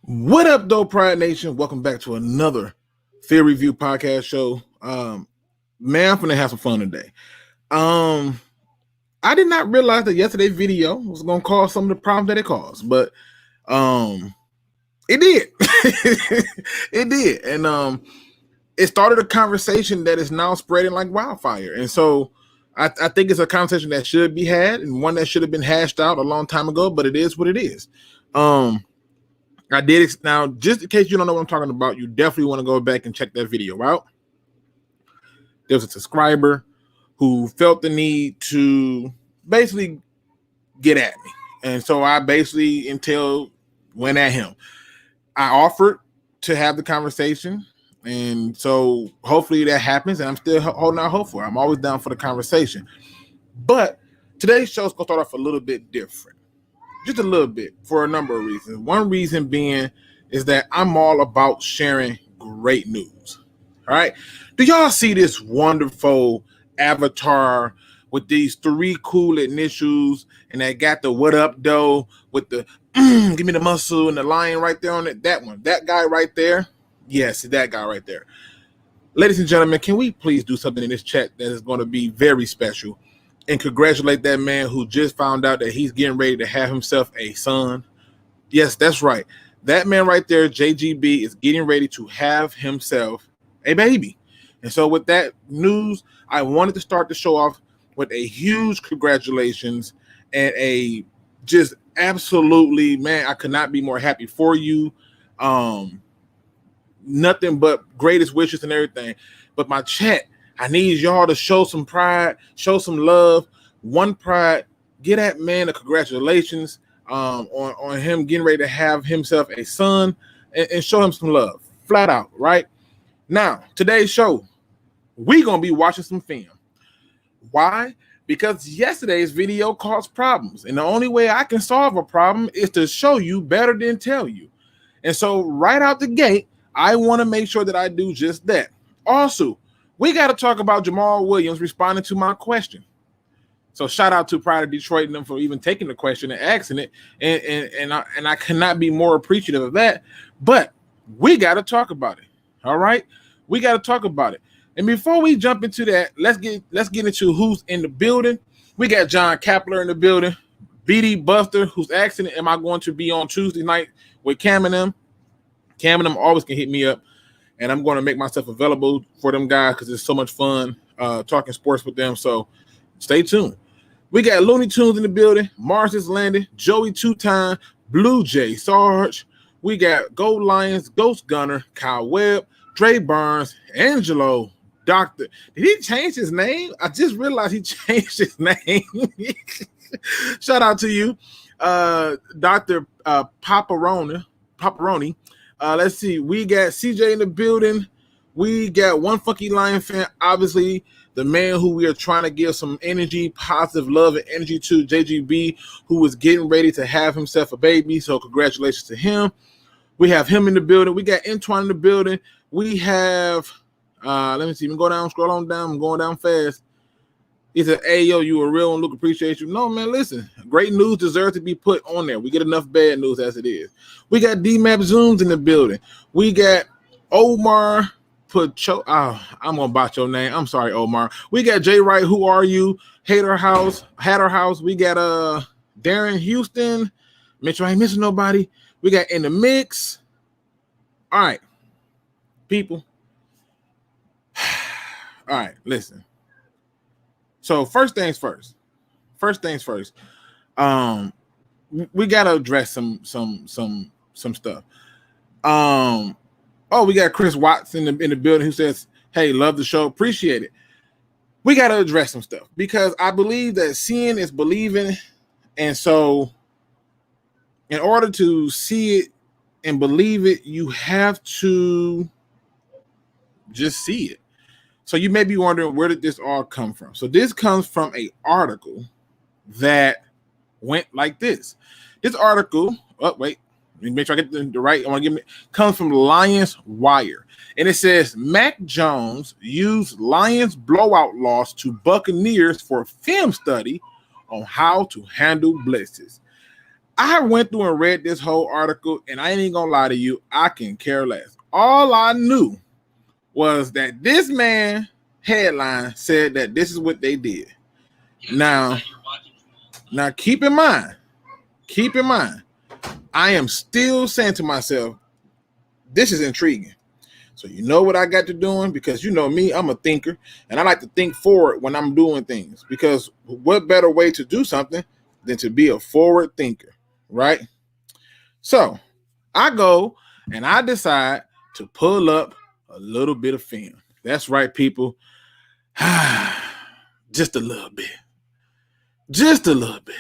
What up, though, Pride Nation? Welcome back to another Field Review podcast show. Man, I'm gonna have some fun today. I did not realize that yesterday's video was gonna cause some of the problems that it caused, but it did. It did, and it started a conversation that is now spreading like wildfire. And so I think it's a conversation that should be had and one that should have been hashed out a long time ago, but it is what it is. I did it now, just in case you don't know what I'm talking about, you definitely want to go back and check that video out. There was a subscriber who felt the need to basically get at me. And so I basically went at him. I offered to have the conversation. And so hopefully that happens. And I'm still holding out hope for it. I'm always down for the conversation. But today's show is going to start off a little bit different. Just a little bit for a number of reasons. One reason being is that I'm all about sharing great news. All right. Do y'all see this wonderful avatar with these three cool initials and they got the what up though with the give me the muscle and the lion right there on it? That one, that guy right there. Yes, that guy right there. Ladies and gentlemen, can we please do something in this chat that is going to be very special? And congratulate that man who just found out that he's getting ready to have himself a son. Yes, that's right. That man right there, JGB, is getting ready to have himself a baby. And so with that news, I wanted to start the show off with a huge congratulations and a just absolutely, man, I could not be more happy for you. Nothing but greatest wishes and everything. But my chat, I need y'all to show some pride, show some love. One pride, get that man a congratulations on him getting ready to have himself a son and show him some love. Flat out, right? Now, today's show, we're going to be watching some film. Why? Because yesterday's video caused problems. And the only way I can solve a problem is to show you better than tell you. And so right out the gate, I want to make sure that I do just that. Also, we got to talk about Jamal Williams responding to my question. So shout out to Pride of Detroit and them for even taking the question and asking it. And I cannot be more appreciative of that. But we got to talk about it. All right? We got to talk about it. And before we jump into that, let's get into who's in the building. We got John Kapler in the building. BD Buster, who's asking, am I going to be on Tuesday night with Cam and them? Cam and them always can hit me up. And I'm going to make myself available for them guys because it's so much fun talking sports with them. So stay tuned. We got Looney Tunes in the building. Mars is landing. Joey Two-Time. Blue Jay Sarge. We got Gold Lions. Ghost Gunner. Kyle Webb. Dre Burns. Angelo. Doctor. Did he change his name? I just realized he changed his name. Shout out to you. Dr. Paparoni. Let's see. We got CJ in the building. We got one funky Lion fan. Obviously, the man who we are trying to give some energy, positive love, and energy to, JGB, who is getting ready to have himself a baby. So congratulations to him. We have him in the building. We got Antoine in the building. We have, let me see. Scroll on down. I'm going down fast. He said, hey, yo, you a real one. Luke, appreciate you. No, man, listen. Great news deserves to be put on there. We get enough bad news as it is. We got D-Map Zooms in the building. We got Omar Pacho. I'm going to botch your name. I'm sorry, Omar. We got Jay Wright. Who are you? Hatter House. We got Darren Houston. Make sure I ain't missing nobody. We got In the Mix. All right, people. All right, listen. So first things first. We gotta address some stuff. We got Chris Watts in the building who says, "Hey, love the show, appreciate it." We gotta address some stuff because I believe that seeing is believing, and so in order to see it and believe it, you have to just see it. So you may be wondering, where did this all come from? So this comes from an article that went like this. This article, let me make sure I get the right. Comes from Lions Wire. And it says, Mac Jones used Lions blowout loss to Buccaneers for film study on how to handle blitzes. I went through and read this whole article, and I ain't even gonna lie to you, I can care less. All I knew was that this man headline said that this is what they did. Now keep in mind, I am still saying to myself, this is intriguing. So you know what I got to doing? Because you know me, I'm a thinker, and I like to think forward when I'm doing things. Because what better way to do something than to be a forward thinker, right? So I go and I decide to pull up a little bit of film. That's right, people. Just a little bit. Just a little bit,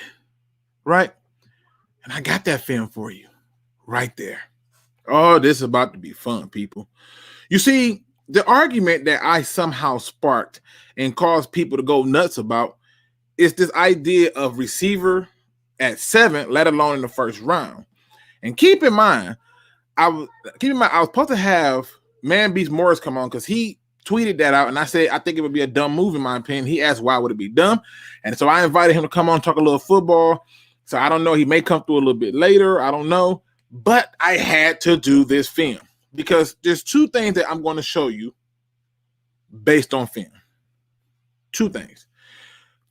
right? And I got that film for you right there. Oh, this is about to be fun, people. You see, the argument that I somehow sparked and caused people to go nuts about is this idea of receiver at 7, let alone in the first round. And keep in mind, I was supposed to have Man Beast Morris come on because he tweeted that out, and I said I think it would be a dumb move in my opinion. He asked why would it be dumb, and so I invited him to come on and talk a little football. So I don't know, he may come through a little bit later. I don't know, but I had to do this film because there's 2 things that I'm going to show you based on film. 2 things.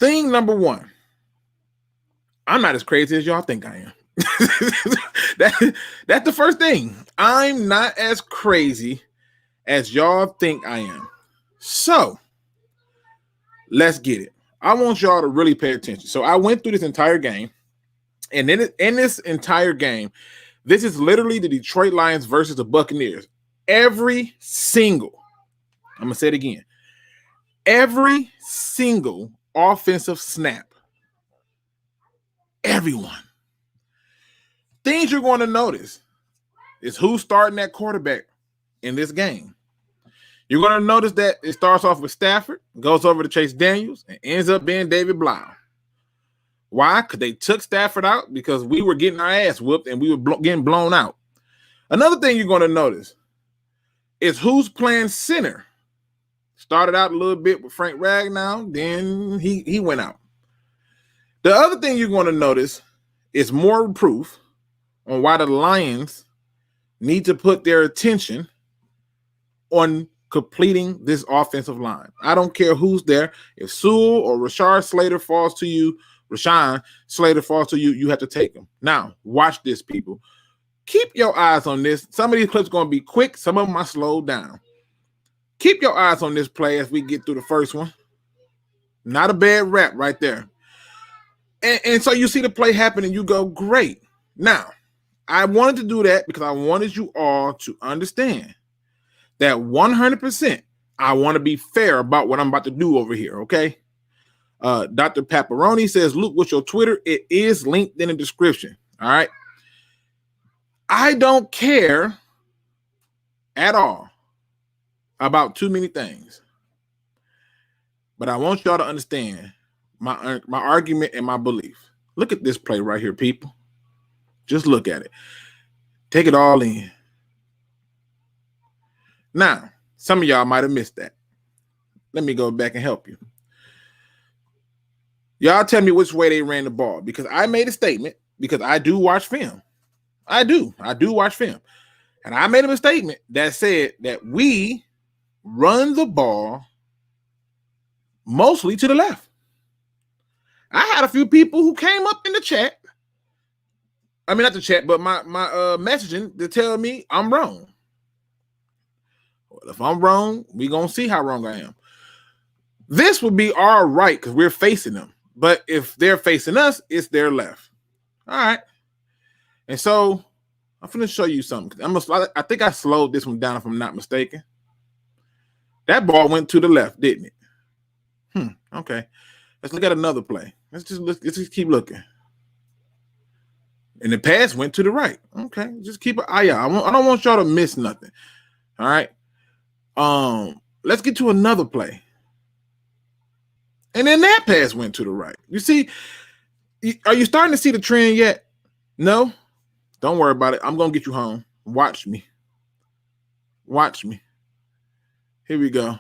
Thing number 1, I'm not as crazy as y'all think I am. That's the first thing. I'm not as crazy as y'all think I am. So let's get it. I want y'all to really pay attention. So I went through this entire game, and in this entire game, this is literally the Detroit Lions versus the Buccaneers. Every single, I'm gonna say it again, every single offensive snap, everyone. Things you're going to notice is who's starting at quarterback in this game. You're going to notice that it starts off with Stafford, goes over to Chase Daniels, and ends up being David Blau. Why? Because they took Stafford out because we were getting our ass whooped and we were getting blown out. Another thing you're going to notice is who's playing center. Started out a little bit with Frank Ragnow, then he went out. The other thing you're going to notice is more proof on why the Lions need to put their attention on completing this offensive line. I don't care who's there. If Sewell or Rashawn Slater falls to you, you have to take them. Now, watch this, people. Keep your eyes on this. Some of these clips are going to be quick. Some of them I slowed down. Keep your eyes on this play as we get through the first one. Not a bad rap right there. And so you see the play happen and you go, great. Now, I wanted to do that because I wanted you all to understand that 100% I want to be fair about what I'm about to do over here, okay? Dr. Paparoni says, Luke, what's your Twitter? It is linked in the description, all right? I don't care at all about too many things, but I want y'all to understand my argument and my belief. Look at this play right here, people. Just look at it. Take it all in. Now, some of y'all might have missed that. Let me go back and help you. Y'all tell me which way they ran the ball because I made a statement because I do watch film. I do watch film. And I made a statement that said that we run the ball mostly to the left. I had a few people who came up in the chat. I mean, not the chat, but my messaging to tell me I'm wrong. Well, if I'm wrong, we're going to see how wrong I am. This would be our right because we're facing them. But if they're facing us, it's their left. All right. And so I'm going to show you something. I think I slowed this one down if I'm not mistaken. That ball went to the left, didn't it? Okay. Let's look at another play. Let's just keep looking. And the pass went to the right. Okay. Just keep an eye out. I don't want y'all to miss nothing. All right. Let's get to another play. And then that pass went to the right. You see, are you starting to see the trend yet? No? Don't worry about it. I'm going to get you home. Watch me. Watch me. Here we go.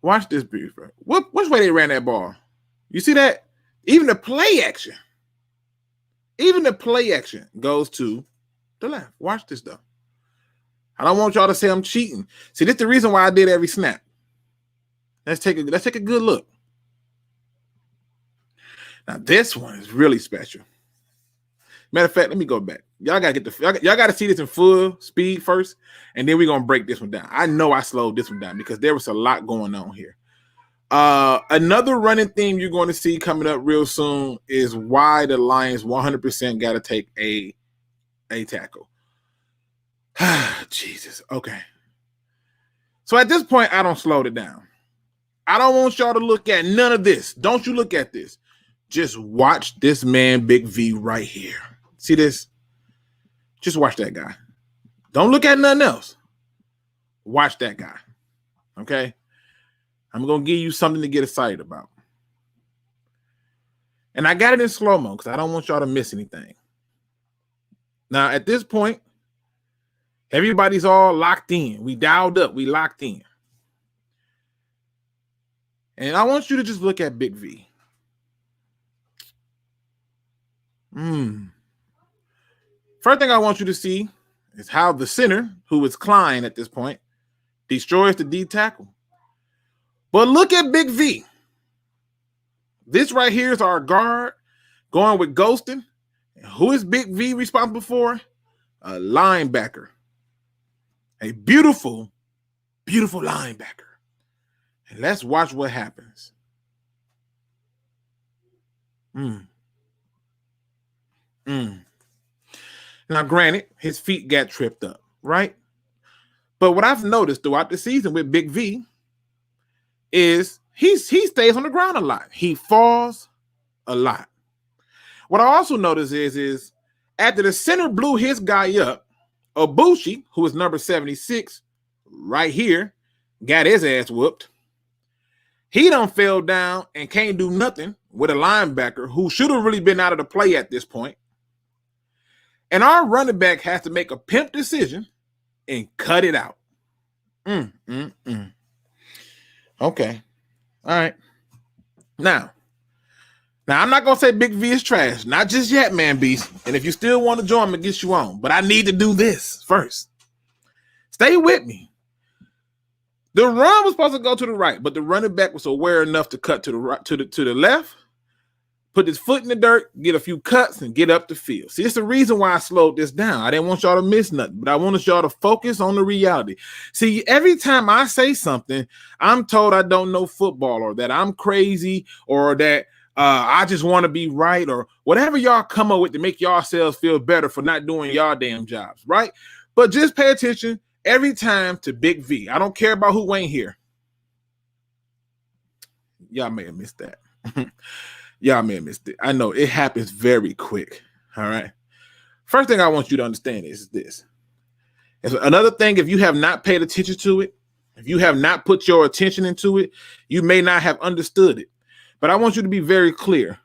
Watch this brief. Which way they ran that ball? You see that? Even the play action. Even the play action goes to the left. Watch this, though. I don't want y'all to say I'm cheating. See, this is the reason why I did every snap. Let's take a good look. Now, this one is really special. Matter of fact, let me go back. Y'all gotta see this in full speed first, and then we're gonna break this one down. I know I slowed this one down because there was a lot going on here. Another running theme you're going to see coming up real soon is why the Lions 100% got to take a tackle. Jesus. Okay. So at this point, I don't slow it down. I don't want y'all to look at none of this. Don't you look at this. Just watch this man, Big V, right here. See this? Just watch that guy. Don't look at nothing else. Watch that guy. Okay? I'm going to give you something to get excited about. And I got it in slow-mo because I don't want y'all to miss anything. Now, at this point, everybody's all locked in. We dialed up. We locked in. And I want you to just look at Big V. First thing I want you to see is how the center, who is Quin at this point, destroys the D tackle. But look at Big V. This right here is our guard going with ghosting. Who is Big V responsible for? A linebacker. A beautiful, beautiful linebacker. And let's watch what happens. Now, granted, his feet got tripped up, right? But what I've noticed throughout the season with Big V is he stays on the ground a lot. He falls a lot. What I also noticed is after the center blew his guy up, Ibushi, who is number 76, right here, got his ass whooped. He done fell down and can't do nothing with a linebacker who should have really been out of the play at this point. And our running back has to make a pimp decision and cut it out. Okay. All right. Now, I'm not going to say Big V is trash. Not just yet, man, Beast. And if you still want to join, I'm going to get you on. But I need to do this first. Stay with me. The run was supposed to go to the right, but the running back was aware enough to cut to the right, to the left, put his foot in the dirt, get a few cuts, and get up the field. See, it's the reason why I slowed this down. I didn't want y'all to miss nothing, but I wanted y'all to focus on the reality. See, every time I say something, I'm told I don't know football or that I'm crazy or that I just want to be right or whatever y'all come up with to make yourselves feel better for not doing y'all damn jobs, right? But just pay attention every time to Big V. I don't care about who ain't here. Y'all may have missed that. Y'all may have missed it. I know it happens very quick. All right. First thing I want you to understand is this. And another thing, if you have not paid attention to it, if you have not put your attention into it, you may not have understood it. But I want you to be very clear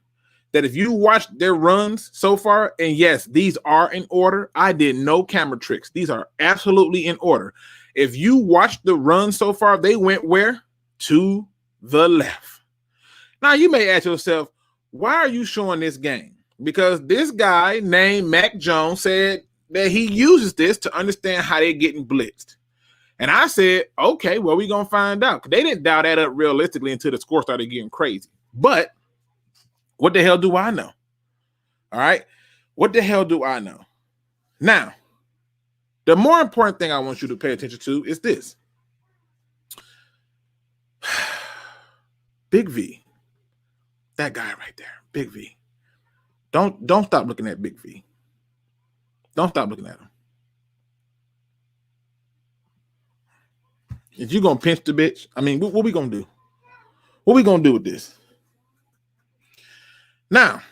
that if you watched their runs so far, and yes, these are in order. I did no camera tricks. These are absolutely in order. If you watched the run so far, they went where? To the left. Now, you may ask yourself, why are you showing this game? Because this guy named Mac Jones said that he uses this to understand how they're getting blitzed. And I said, okay, well, we're going to find out. They didn't dial that up realistically until the score started getting crazy. But what the hell do I know? All right. What the hell do I know? Now, the more important thing I want you to pay attention to is this. Big V. That guy right there. Big V. Don't stop looking at Big V. Don't stop looking at him. If you're going to pinch the bitch, I mean, what we going to do? What we going to do with this? Now,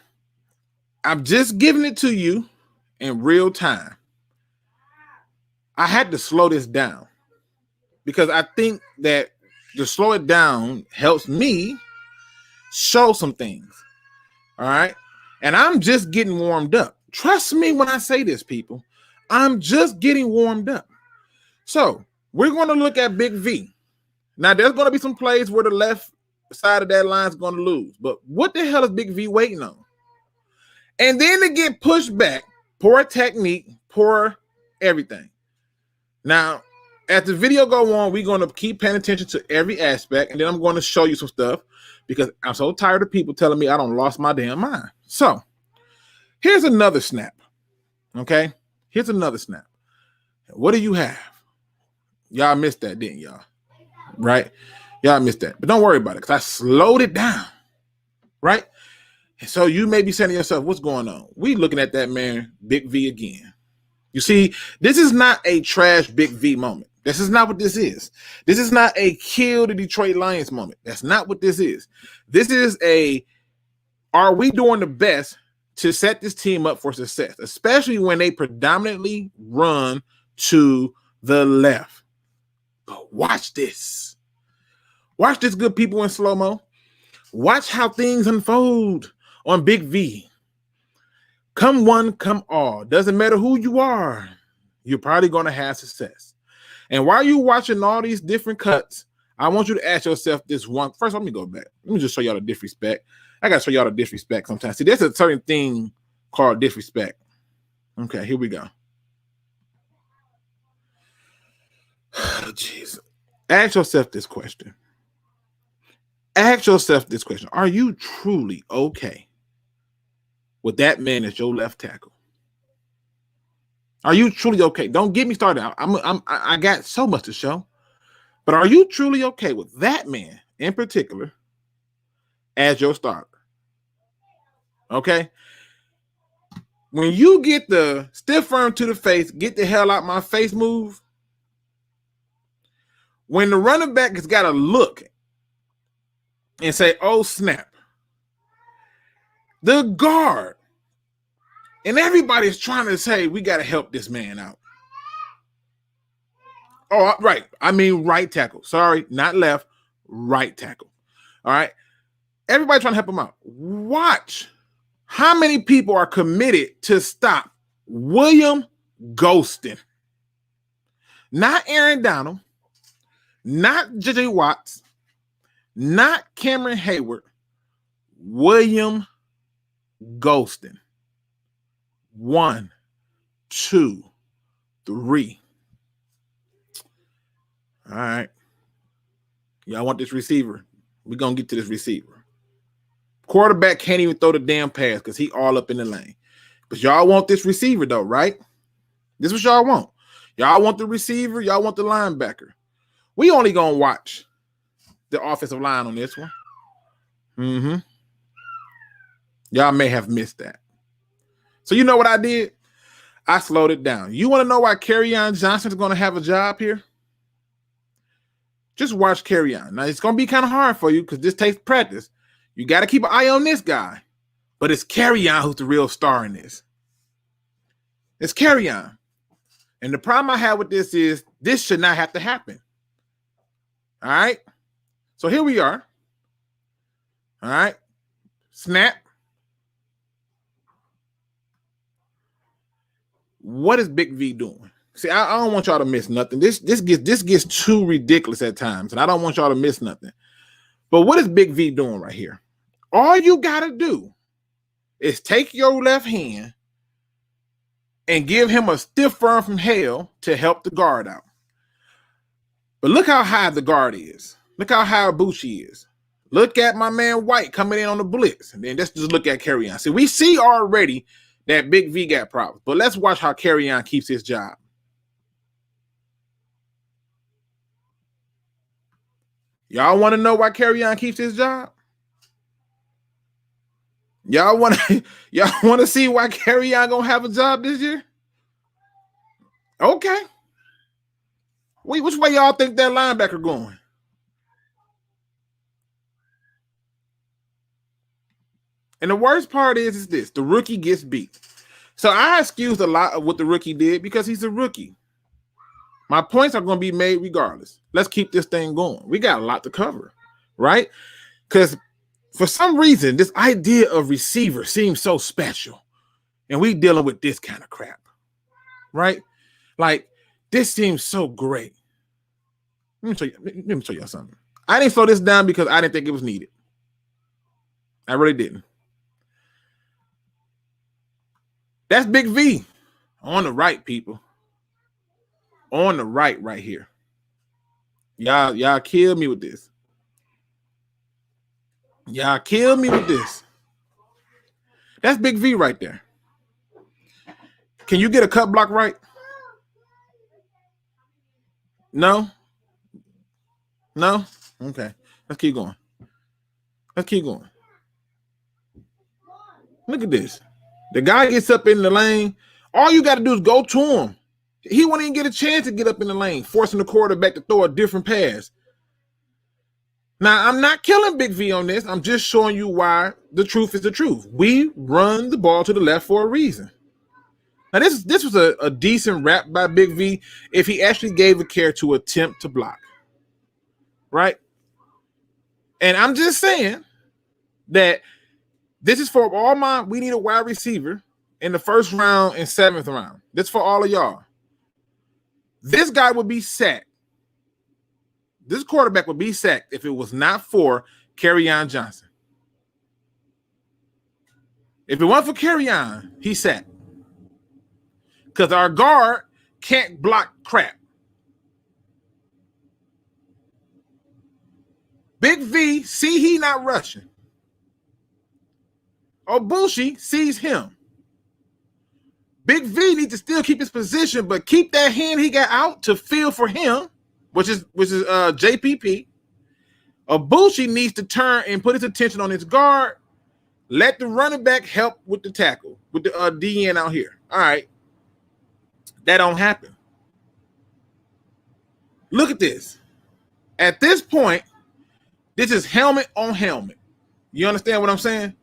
I'm just giving it to you in real time. I had to slow this down because I think that to slow it down helps me show some things. All right. And I'm just getting warmed up. Trust me when I say this, people. I'm just getting warmed up. So we're going to look at Big V. Now, there's going to be some plays where the left side of that line is going to lose. But what the hell is Big V waiting on? And then to get pushed back, poor technique, poor everything. Now, as the video go on, we're going to keep paying attention to every aspect, and then I'm going to show you some stuff because I'm so tired of people telling me I don't lost my damn mind. So, here's another snap, okay? Here's another snap. What do you have? Y'all missed that, didn't y'all? Right? Y'all missed that. But don't worry about it because I slowed it down, right? And so you may be saying to yourself, what's going on? We looking at that man, Big V again. You see, this is not a trash Big V moment. This is not what this is. This is not a kill the Detroit Lions moment. That's not what this is. This is are we doing the best to set this team up for success, especially when they predominantly run to the left. But watch this. Watch this, good people, in slow-mo. Watch how things unfold on Big V. Come one, come all. Doesn't matter who you are. You're probably going to have success. And while you're watching all these different cuts, I want you to ask yourself this one. First, let me go back. Let me just show y'all the disrespect. I got to show y'all the disrespect sometimes. See, there's a certain thing called disrespect. Okay, here we go. Oh, jeez. Ask yourself this question. Ask yourself this question. Are you truly okay with that man as your left tackle? Are you truly okay? Don't get me started. I got so much to show. But are you truly okay with that man in particular as your starter? Okay? When you get the stiff arm to the face, get the hell out my face move, when the running back has got to look and say, oh, snap, the guard, and everybody's trying to say, we got to help this man out. Oh, right. I mean, right tackle. Sorry, not left, right tackle. All right. Everybody trying to help him out. Watch how many people are committed to stop William Ghostin. Not Aaron Donald, not J.J. Watts, not Cameron Hayward, William Ghostin. 1, 2, 3. All right. Y'all want this receiver? We're going to get to this receiver. Quarterback can't even throw the damn pass because he all up in the lane. But y'all want this receiver, though, right? This is what y'all want. Y'all want the receiver. Y'all want the linebacker. We only going to watch the offensive line on this one. Y'all may have missed that. So you know what I did? I slowed it down. You want to know why Kerryon Johnson is going to have a job here? Just watch Kerryon. Now, it's going to be kind of hard for you because this takes practice. You got to keep an eye on this guy. But it's Kerryon who's the real star in this. It's Kerryon. And the problem I have with this is this should not have to happen. All right? So here we are. All right? Snap. What is Big V doing? See, I don't want y'all to miss nothing. This gets too ridiculous at times, and I don't want y'all to miss nothing. But what is Big V doing right here? All you gotta do is take your left hand and give him a stiff arm from hell to help the guard out. But look how high the guard is. Look how high Bucci is. Look at my man White coming in on the blitz. And then let's just look at Kerryon. See, we see already that Big V got problems. But let's watch how Kerryon keeps his job. Y'all want to know why Kerryon keeps his job? Y'all want to see why Kerryon gonna have a job this year? Okay. Wait, which way y'all think that linebacker going? And the worst part is this: the rookie gets beat. So I excuse a lot of what the rookie did because he's a rookie. My points are going to be made regardless. Let's keep this thing going. We got a lot to cover, right? Because for some reason, this idea of receiver seems so special. And we dealing with this kind of crap, right? Like, this seems so great. Let me show y'all something. I didn't slow this down because I didn't think it was needed. I really didn't. That's Big V on the right, people. On the right here. Y'all kill me with this. Y'all kill me with this. That's Big V right there. Can you get a cut block right? No? No? Okay. Let's keep going. Let's keep going. Look at this. The guy gets up in the lane. All you got to do is go to him. He won't even get a chance to get up in the lane, forcing the quarterback to throw a different pass. Now, I'm not killing Big V on this. I'm just showing you why the truth is the truth. We run the ball to the left for a reason. Now, this was a decent rap by Big V if he actually gave a care to attempt to block. Right? And I'm just saying that this is for all we need a wide receiver in the first round and 7th round. This is for all of y'all. This guy would be sacked. This quarterback would be sacked if it was not for Kerryon Johnson. If it wasn't for Kerryon, he's sacked. Because our guard can't block crap. Big V, see he not rushing. Obushi sees him. Big V needs to still keep his position, but keep that hand he got out to feel for him, which is JPP. Obushi needs to turn and put his attention on his guard. Let the running back help with the tackle, with the DN out here. All right. That don't happen. Look at this. At this point, this is helmet on helmet. You understand what I'm saying?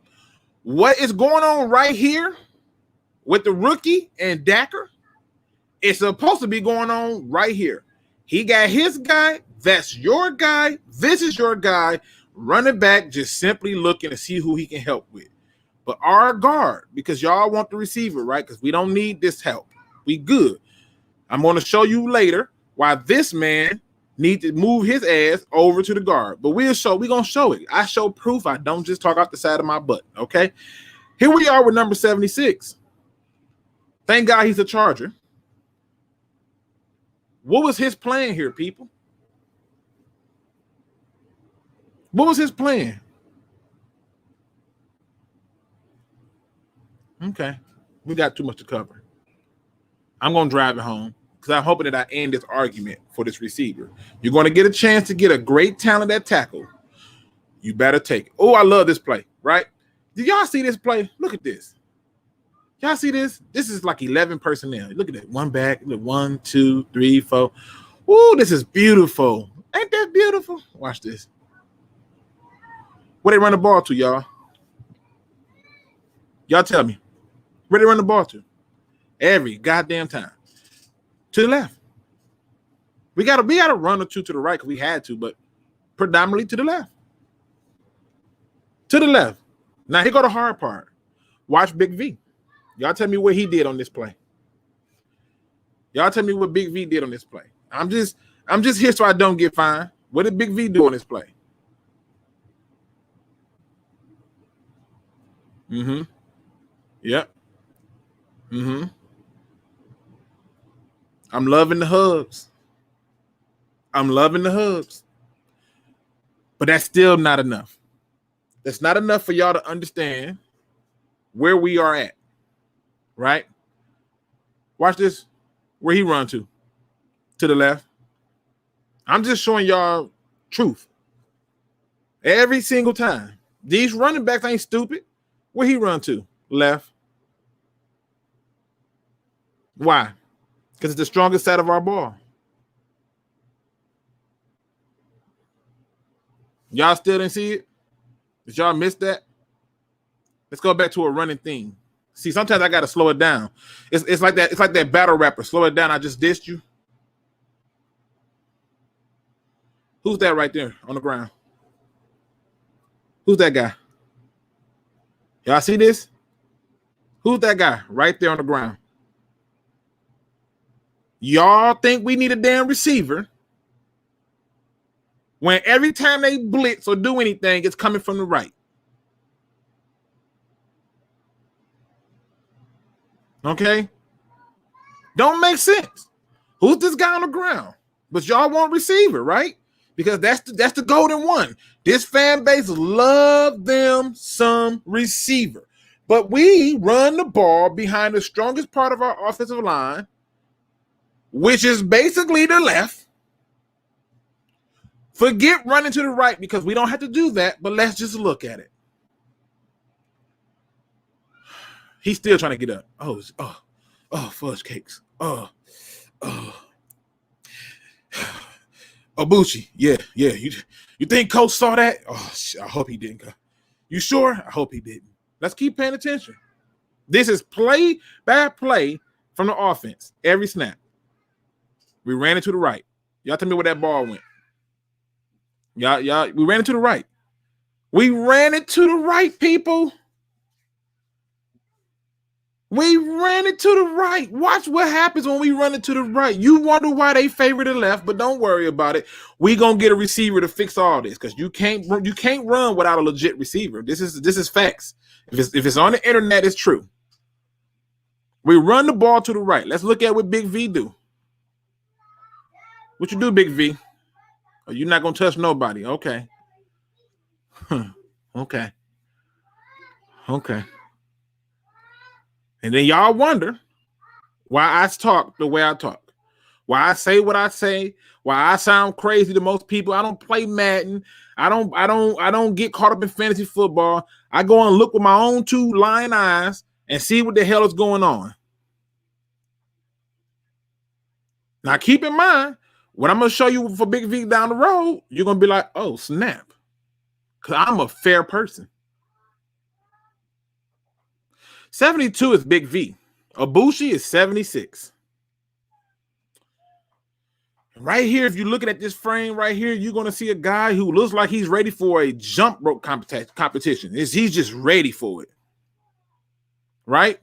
What is going on right here with the rookie and Dacker? It's supposed to be going on right here. He got his guy. That's your guy. This is your guy. Running back just simply looking to see who he can help with. But our guard, because y'all want the receiver, right? Because we don't need this help. We good. I'm going to show you later why this man needs to move his ass over to the guard. But we're going to show it. I show proof. I don't just talk out the side of my butt, okay? Here we are with number 76. Thank God he's a Charger. What was his plan here, people? What was his plan? Okay. We got too much to cover. I'm going to drive it home because I'm hoping that I end this argument for this receiver. You're going to get a chance to get a great talent at tackle. You better take it. Oh, I love this play, right? Did y'all see this play? Look at this. Y'all see this? This is like 11 personnel. Look at it. One back. Look, 1, 2, 3, 4. Ooh, this is beautiful. Ain't that beautiful? Watch this. Where they run the ball to, y'all? Y'all tell me. Where they run the ball to? Every goddamn time. To the left. We got a run or two to the right because we had to, but predominantly to the left. To the left. Now, here go the hard part. Watch Big V. Y'all tell me what he did on this play. Y'all tell me what Big V did on this play. I'm just here so I don't get fined. What did Big V do on this play? Mm-hmm. Yep. Mm-hmm. I'm loving the hugs. I'm loving the hugs. But that's still not enough. That's not enough for y'all to understand where we are at. Right? Watch this. Where he run to? To the left. I'm just showing y'all truth. Every single time. These running backs ain't stupid. Where he run to? Left. Why? Because it's the strongest side of our ball. Y'all still didn't see it? Did y'all miss that? Let's go back to a running thing. See, sometimes I got to slow it down. It's like that. It's like that battle rapper. Slow it down. I just dissed you. Who's that right there on the ground? Who's that guy? Y'all see this? Who's that guy right there on the ground? Y'all think we need a damn receiver when every time they blitz or do anything, it's coming from the right. Okay? Don't make sense. Who's this guy on the ground? But y'all want receiver, right? Because that's the golden one. This fan base love them some receiver. But we run the ball behind the strongest part of our offensive line, which is basically the left. Forget running to the right because we don't have to do that, but let's just look at it. He's still trying to get up. Oh, fudge cakes. Obuchi, yeah. You think Coach saw that? Oh, I hope he didn't. You sure? I hope he didn't. Let's keep paying attention. This is play by play from the offense. Every snap. We ran it to the right. Y'all tell me where that ball went. Y'all, we ran it to the right. We ran it to the right, people. We ran it to the right. Watch what happens when we run it to the right. You wonder why they favor the left, but don't worry about it. We gonna get a receiver to fix all this because you can't run without a legit receiver. This is facts. If it's on the internet, it's true. We run the ball to the right. Let's look at what Big V do. What you do, Big V? Oh, you're not gonna touch nobody. Okay. Okay. And then y'all wonder why I talk the way I talk, why I say what I say, why I sound crazy to most people. I don't play Madden. I don't get caught up in fantasy football. I go and look with my own two lying eyes and see what the hell is going on. Now keep in mind, what I'm gonna show you for Big V down the road, you're gonna be like, oh, snap. Because I'm a fair person. 72 is Big V. Ibushi is 76. Right here, if you're looking at this frame right here, you're going to see a guy who looks like he's ready for a jump rope competition. He's just ready for it. Right?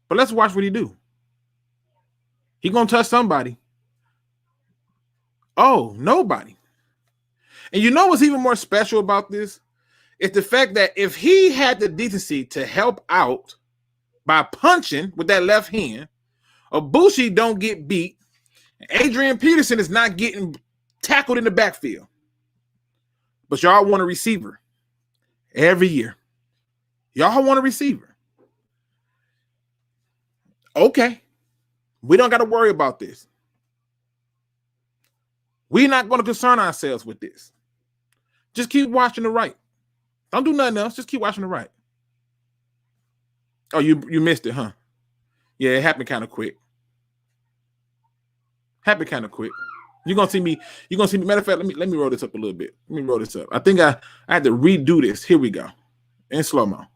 But let's watch what he do. He going to touch somebody. Oh, nobody. And you know what's even more special about this? It's the fact that if he had the decency to help out by punching with that left hand, Ibushi don't get beat. Adrian Peterson is not getting tackled in the backfield. But y'all want a receiver every year. Y'all want a receiver. Okay. We don't got to worry about this. We're not going to concern ourselves with this. Just keep watching the right. Don't do nothing else. Just keep watching the right. Oh, you missed it, huh? Yeah, it happened kind of quick. You're gonna see me. Matter of fact, let me roll this up a little bit. Let me roll this up. I think I had to redo this. Here we go. In slow-mo.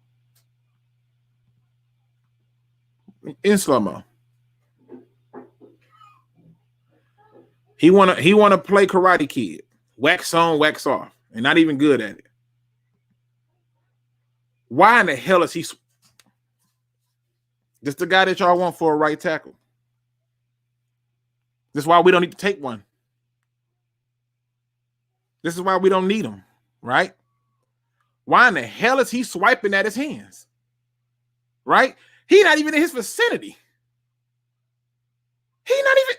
He wanna play Karate Kid. Wax on, wax off. And not even good at it. Why in the hell is he? This the guy that y'all want for a right tackle. This is why we don't need to take one. This is why we don't need him, right? Why in the hell is he swiping at his hands? Right? He's not even in his vicinity. He's not even.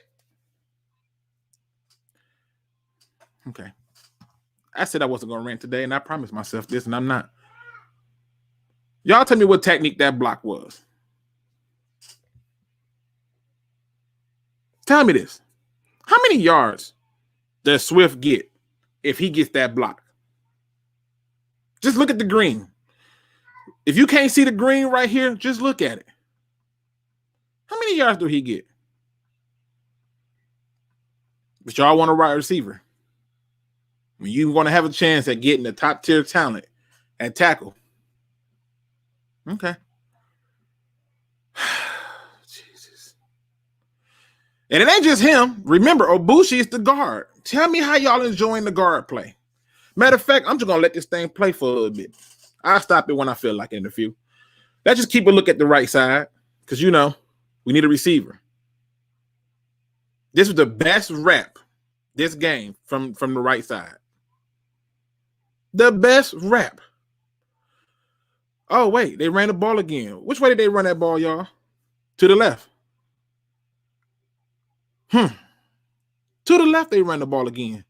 Okay. I said I wasn't going to rant today, and I promised myself this, and I'm not. Y'all tell me what technique that block was. Tell me this. How many yards does Swift get if he gets that block? Just look at the green. If you can't see the green right here, just look at it. How many yards do he get? But y'all want a wide receiver. I mean, you want to have a chance at getting the top tier talent at tackle. Okay. Jesus. And it ain't just him. Remember, Ibushi is the guard. Tell me how y'all enjoying the guard play. Matter of fact, I'm just going to let this thing play for a little bit. I'll stop it when I feel like it in a few. Let's just keep a look at the right side because, you know, we need a receiver. This was the best rep this game from the right side. The best rep. Oh, wait, they ran the ball again. Which way did they run that ball, y'all? To the left. To the left, they run the ball again.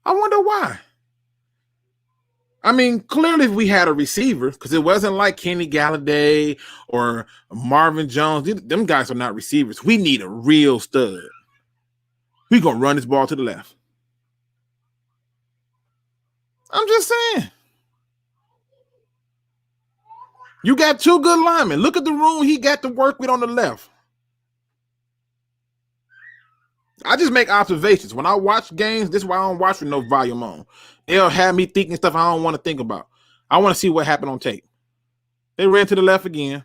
I wonder why. I mean, clearly if we had a receiver, because it wasn't like Kenny Galladay or Marvin Jones. Them guys are not receivers. We need a real stud. We're going to run this ball to the left. I'm just saying. You got two good linemen. Look at the room he got to work with on the left. I just make observations. When I watch games, this is why I don't watch with no volume on. They'll have me thinking stuff I don't want to think about. I want to see what happened on tape. They ran to the left again.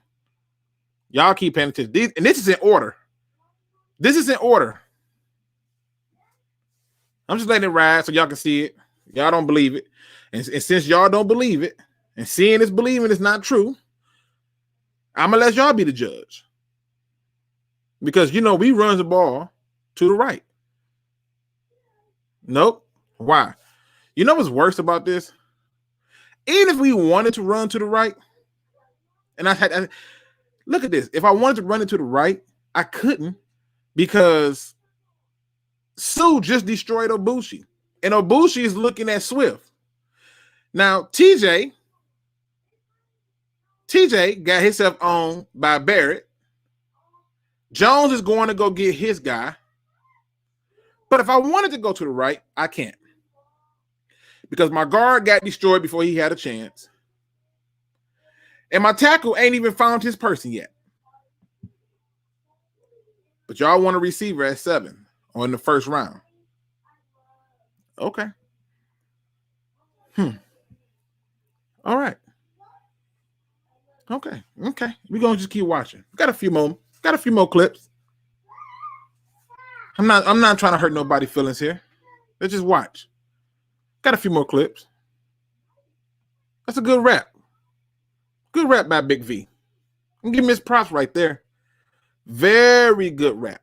Y'all keep paying attention. And this is in order. This is in order. I'm just letting it ride so y'all can see it. Y'all don't believe it. And since y'all don't believe it, and seeing is believing is not true, I'm going to let y'all be the judge. Because, we run the ball to the right. Nope. Why? You know what's worse about this? Even if we wanted to run to the right, and I look at this. If I wanted to run it to the right, I couldn't because Sue just destroyed Obushi. And Obushi is looking at Swift. Now, TJ got himself owned by Barrett. Jones is going to go get his guy. But if I wanted to go to the right, I can't. Because my guard got destroyed before he had a chance. And my tackle ain't even found his person yet. But y'all want a receiver at 7 or in the first round. Okay. All right. Okay. We're gonna just keep watching. Got a few more clips. I'm not trying to hurt nobody's feelings here. Let's just watch. Got a few more clips. That's a good rap. Good rap by Big V. I'm giving his props right there. Very good rap.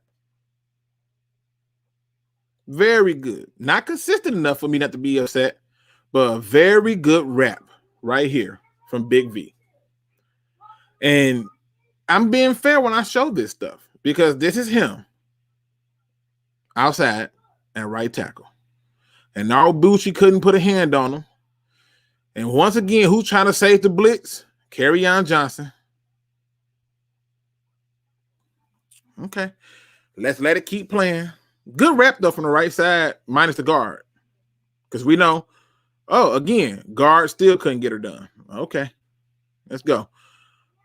Very good. Not consistent enough for me not to be upset, but a very good rap right here from Big V. And I'm being fair when I show this stuff because this is him outside and right tackle. And now Bucci couldn't put a hand on him. And once again, who's trying to save the blitz? Kerryon Johnson. Okay. Let's let it keep playing. Good rep, though, from the right side, minus the guard. Because we know, again, guard still couldn't get her done. Okay. Let's go.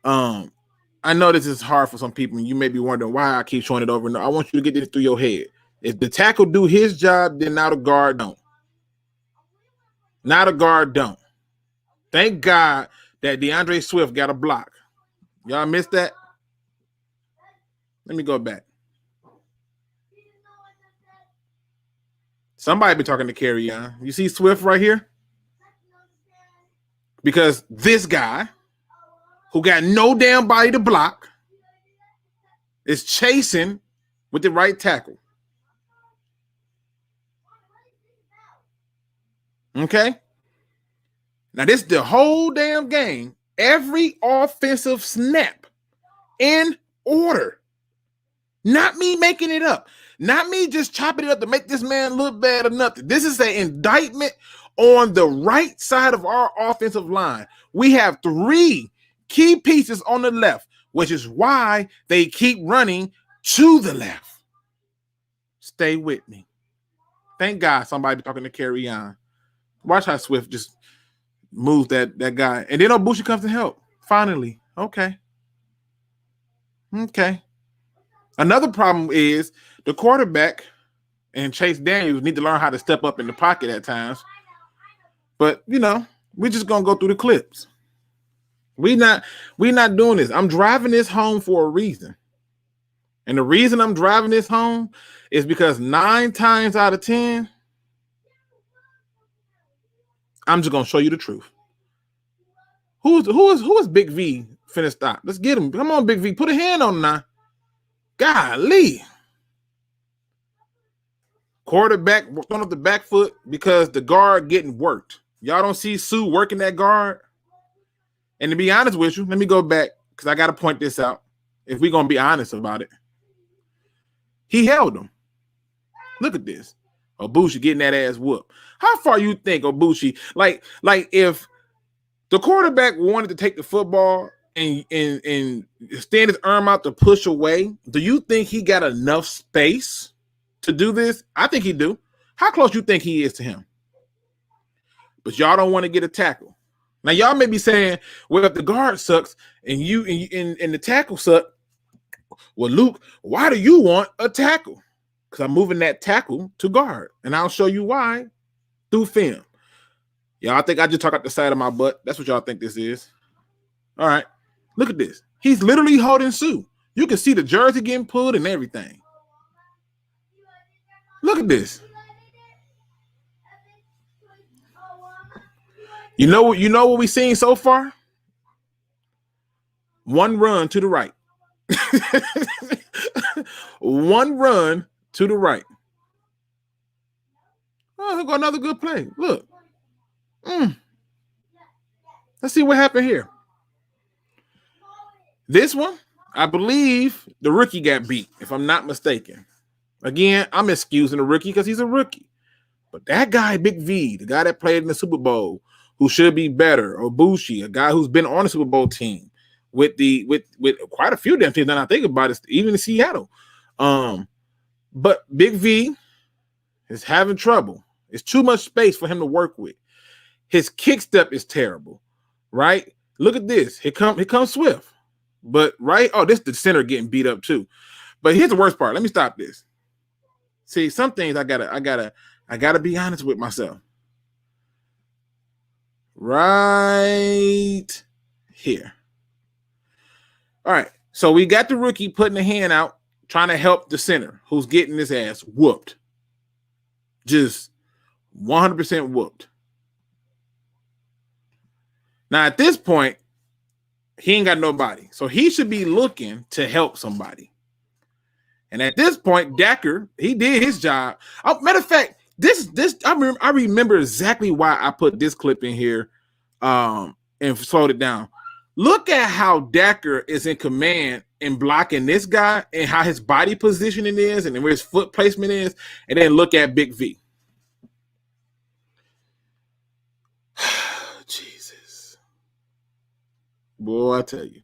I know this is hard for some people, and you may be wondering why I keep showing it over. No, I want you to get this through your head. If the tackle do his job, then now the guard don't. Now the guard don't. Thank God that DeAndre Swift got a block. Y'all missed that? Let me go back. Somebody be talking to Kerryon. You see Swift right here? Because this guy, who got no damn body to block, is chasing with the right tackle. Okay? Now, this is the whole damn game. Every offensive snap in order. Not me making it up. Not me just chopping it up to make this man look bad or nothing. This is an indictment on the right side of our offensive line. We have 3 key pieces on the left, which is why they keep running to the left. Stay with me. Thank God somebody be talking to Kerryon. Watch how Swift just moves that guy. And then Obushi comes to help. Finally. Okay. Another problem is the quarterback and Chase Daniels need to learn how to step up in the pocket at times. But, we're just going to go through the clips. We're not doing this. I'm driving this home for a reason. And the reason I'm driving this home is because 9 times out of 10, I'm just going to show you the truth. Who is Big V finna stop? Let's get him. Come on, Big V. Put a hand on him now. Golly. Quarterback throwing up the back foot because the guard getting worked. Y'all don't see Sue working that guard? And to be honest with you, let me go back because I got to point this out. if we're gonna be honest about it. He held him. Look at this. Ibushi getting that ass whooped. How far you think Ibushi, like if the quarterback wanted to take the football and extend his arm out to push away, do you think he got enough space to do this? I think he do. How close you think he is to him? But y'all don't want to get a tackle. Now y'all may be saying, well, if the guard sucks and you and the tackle suck, well, Luke, why do you want a tackle? Because I'm moving that tackle to guard, and I'll show you why through film. Y'all think I just talk out the side of my butt? That's what y'all think this is. All right, look at this. He's literally holding Sue. You can see the jersey getting pulled and everything. Look at this. You know what we've seen so far? One run to the right. One run to the right. Oh, here go another good play. Look. Let's see what happened here. This one, I believe the rookie got beat, if I'm not mistaken. Again, I'm excusing the rookie because he's a rookie. But that guy, Big V, the guy that played in the Super Bowl, who should be better, or Bushi, a guy who's been on the Super Bowl team with quite a few damn teams. Now I think about it, even in Seattle. But Big V is having trouble. It's too much space for him to work with. His kick step is terrible, right? Look at this. Here comes Swift. But this the center getting beat up too. But here's the worst part. Let me stop this. See, some things I gotta be honest with myself. Right here. All right. So we got the rookie putting a hand out, trying to help the center who's getting his ass whooped. Just 100% whooped. Now, at this point, he ain't got nobody. So he should be looking to help somebody. And at this point, Decker, he did his job. Matter of fact, I remember exactly why I put this clip in here and slowed it down. Look at how Decker is in command in blocking this guy and how his body positioning is and where his foot placement is. And then look at Big V. Jesus. Boy, I tell you.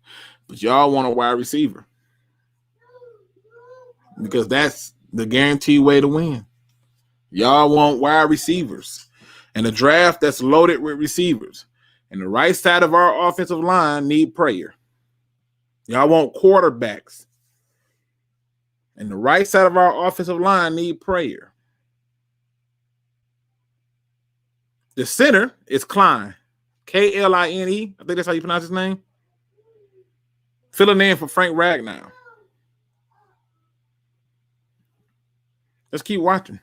But y'all want a wide receiver. Because that's the guaranteed way to win. Y'all want wide receivers. And a draft that's loaded with receivers. And the right side of our offensive line need prayer. Y'all want quarterbacks. And the right side of our offensive line need prayer. The center is Klein. Kline. I think that's how you pronounce his name. Filling in for Frank Ragnow. Let's keep watching.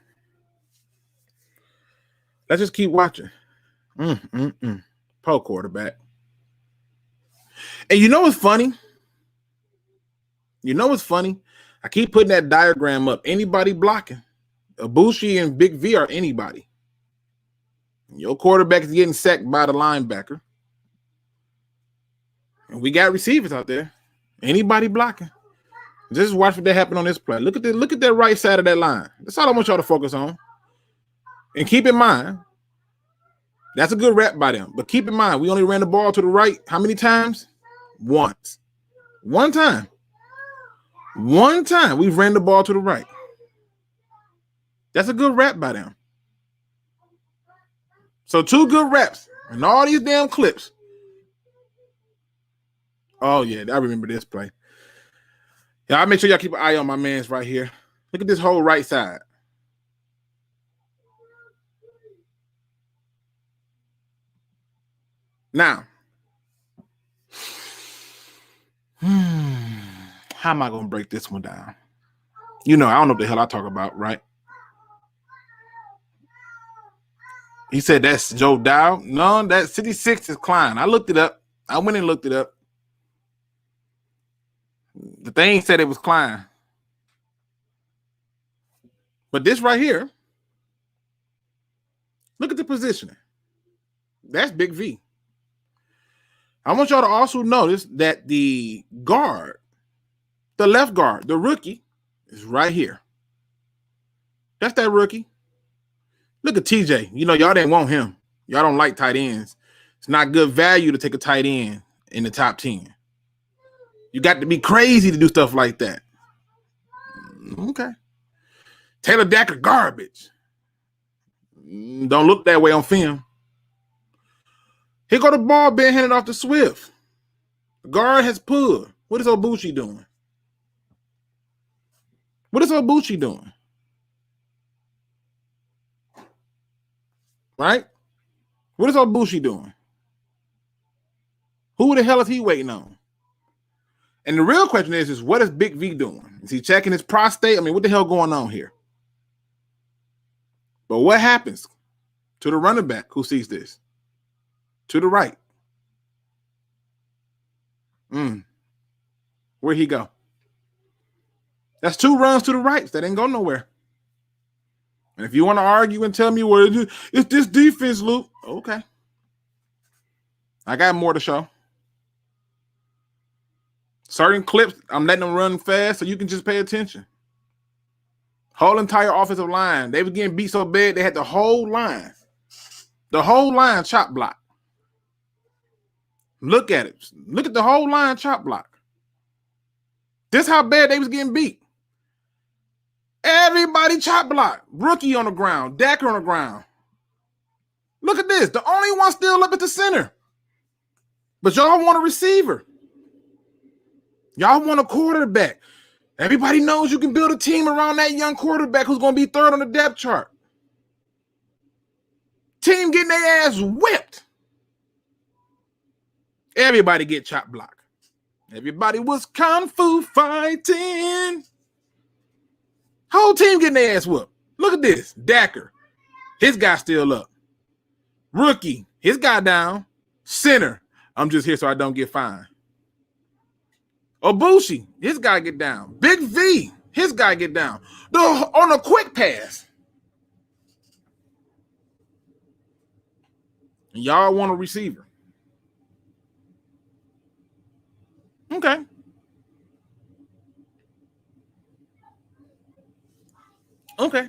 Let's just keep watching. Pro quarterback. And you know what's funny? I keep putting that diagram up. Anybody blocking. Ibushi and Big V are anybody. Your quarterback is getting sacked by the linebacker. And we got receivers out there. Anybody blocking. Just watch what that happened on this play. Look at that right side of that line. That's all I want y'all to focus on. And keep in mind, that's a good rep by them. But keep in mind, we only ran the ball to the right how many times? Once. One time. We ran the ball to the right. That's a good rep by them. So 2 good reps and all these damn clips. Oh, yeah, I remember this play. Yeah, I'll make sure y'all keep an eye on my man's right here. Look at this whole right side. Now, how am I going to break this one down? I don't know what the hell I talk about, right? He said that's Joe Dow. No, that 66 is Klein. I looked it up. I went and looked it up. The thing said it was Klein. But this right here, look at the positioning. That's Big V. I want y'all to also notice that the guard The left guard, the rookie, is right here. That's that rookie. Look at TJ. You know, y'all didn't want him. Y'all don't like tight ends. It's not good value to take a tight end in the top 10. You got to be crazy to do stuff like that. Okay. Taylor Decker, garbage. Don't look that way on film. Here go the ball being handed off to Swift. The guard has pulled. What is Obuchi doing? What is Obuchi doing? Right? What is Obuchi doing? Who the hell is he waiting on? And the real question is what is Big V doing? Is he checking his prostate? I mean, what the hell going on here? But what happens to the running back who sees this? To the right. Where'd he go? That's 2 runs to the right. That ain't go nowhere. And if you want to argue and tell me, well, it's this defense, Luke. Okay. I got more to show. Certain clips, I'm letting them run fast so you can just pay attention. Whole entire offensive line. They were getting beat so bad they had the whole line chop block. Look at it. Look at the whole line chop block. This how bad they was getting beat. Everybody chop block. Rookie on the ground. Decker on the ground. Look at this. The only one still up at the center. But y'all want a receiver. Y'all want a quarterback. Everybody knows you can build a team around that young quarterback who's going to be 3rd on the depth chart. Team getting their ass whipped. Everybody get chop block. Everybody was kung fu fighting. Whole team getting their ass whooped. Look at this. Decker. His guy still up. Rookie. His guy down. Center. I'm just here so I don't get fined. Obuchi. His guy get down. Big V. His guy get down. On a quick pass. And y'all want a receiver. Okay. Okay.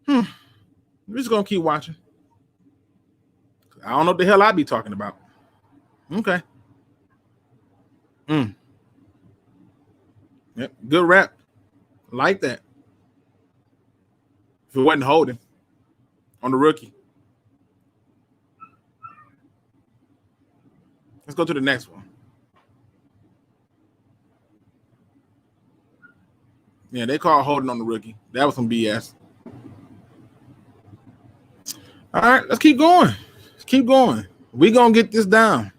We're just going to keep watching. I don't know what the hell I be talking about. Okay. Yep. Good rap. Like that. If it wasn't holding on the rookie. Let's go to the next one. Yeah, they call holding on the rookie. That was some BS. All right, let's keep going. Let's keep going. We're going to get this down.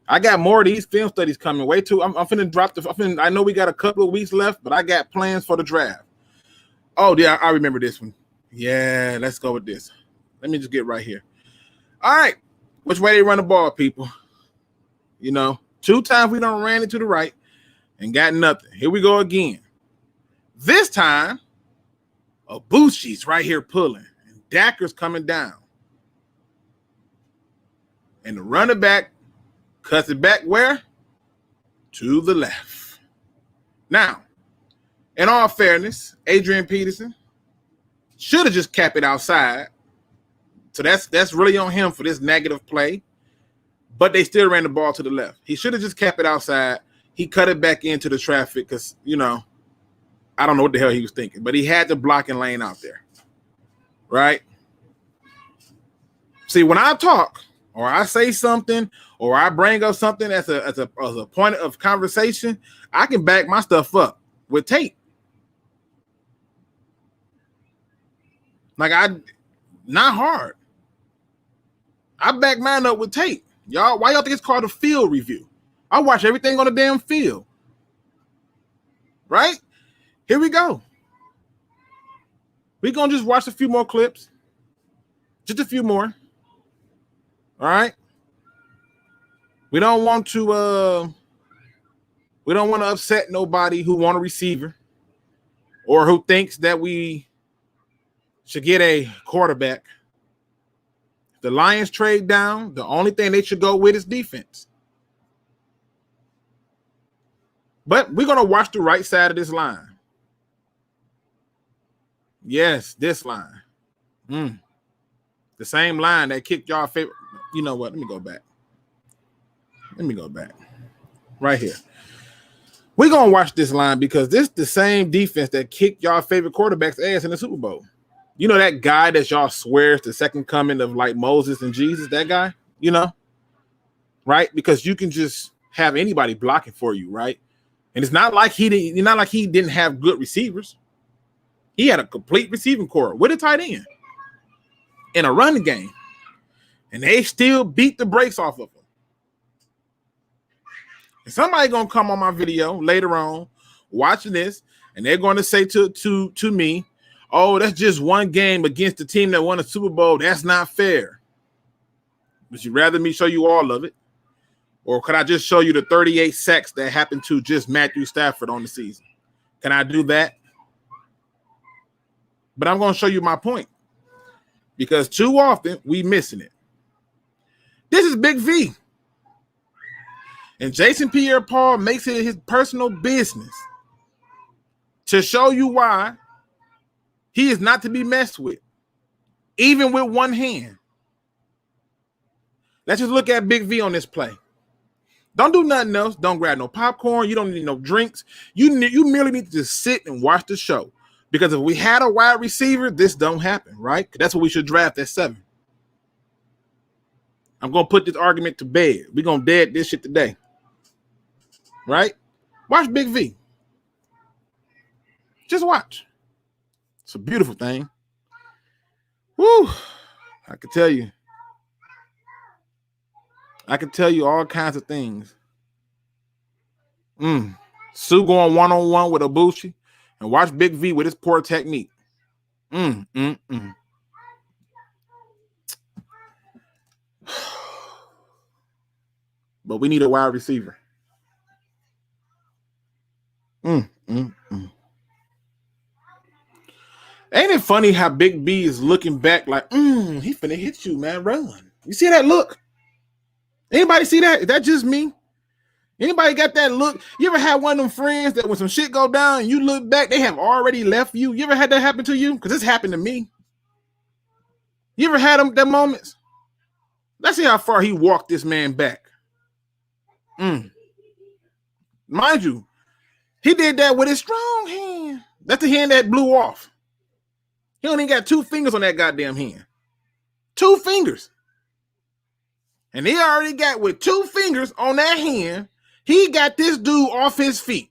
I got more of these film studies coming. Way too. I'm finna drop I know we got a couple of weeks left, but I got plans for the draft. Oh, yeah, I remember this one. Yeah, let's go with this. Let me just get right here. All right. Which way they run the ball, people? You know, 2 times we done ran it to the right and got nothing. Here we go again. This time, Obuchi's right here pulling. And Dacker's coming down. And the running back cuts it back where? To the left. Now, in all fairness, Adrian Peterson should have just capped it outside. So that's really on him for this negative play. But they still ran the ball to the left. He should have just kept it outside. He cut it back into the traffic because, you know, I don't know what the hell he was thinking. But he had the blocking lane out there. Right? See, when I talk or I say something or I bring up something as a point of conversation, I can back my stuff up with tape. Like not hard. I back mine up with tape. Y'all, why y'all think it's called a field review? I watch everything on the damn field. Right? Here we go. We're going to just watch a few more clips. Just a few more. All right? We don't want to upset nobody who want a receiver or who thinks that we should get a quarterback. The Lions trade down. The only thing they should go with is defense. But we're going to watch the right side of this line. Yes, this line. The same line that kicked y'all favorite. You know what? Let me go back. Right here. We're going to watch this line because this is the same defense that kicked y'all favorite quarterback's ass in the Super Bowl. You know that guy that y'all swears the second coming of like Moses and Jesus, that guy, you know? Right? Because you can just have anybody blocking for you, right? And it's not like he didn't have good receivers. He had a complete receiving core with a tight end in a running game. And they still beat the brakes off of him. And somebody gonna come on my video later on watching this, and they're going to say to me, oh, that's just one game against the team that won a Super Bowl. That's not fair. Would you rather me show you all of it? Or could I just show you the 38 sacks that happened to just Matthew Stafford on the season? Can I do that? But I'm going to show you my point. Because too often, we missing it. This is Big V. And Jason Pierre-Paul makes it his personal business to show you why he is not to be messed with, even with one hand. Let's just look at Big V on this play. Don't do nothing else. Don't grab no popcorn. You don't need no drinks. You merely need to just sit and watch the show. Because if we had a wide receiver, this don't happen, right? That's what we should draft at 7. I'm going to put this argument to bed. We're going to dead this shit today. Right? Watch Big V. Just watch. It's a beautiful thing. Woo! I can tell you all kinds of things. Sue going one-on-one with Ibushi, and watch Big V with his poor technique. But we need a wide receiver. Ain't it funny how Big B is looking back like, he finna hit you, man, run. You see that look? Anybody see that? Is that just me? Anybody got that look? You ever had one of them friends that when some shit go down and you look back, they have already left you? You ever had that happen to you? Because this happened to me. You ever had them moments? Let's see how far he walked this man back. Mind you, he did that with his strong hand. That's the hand that blew off. He only got 2 fingers on that goddamn hand. 2 fingers. And he already got with 2 fingers on that hand, he got this dude off his feet.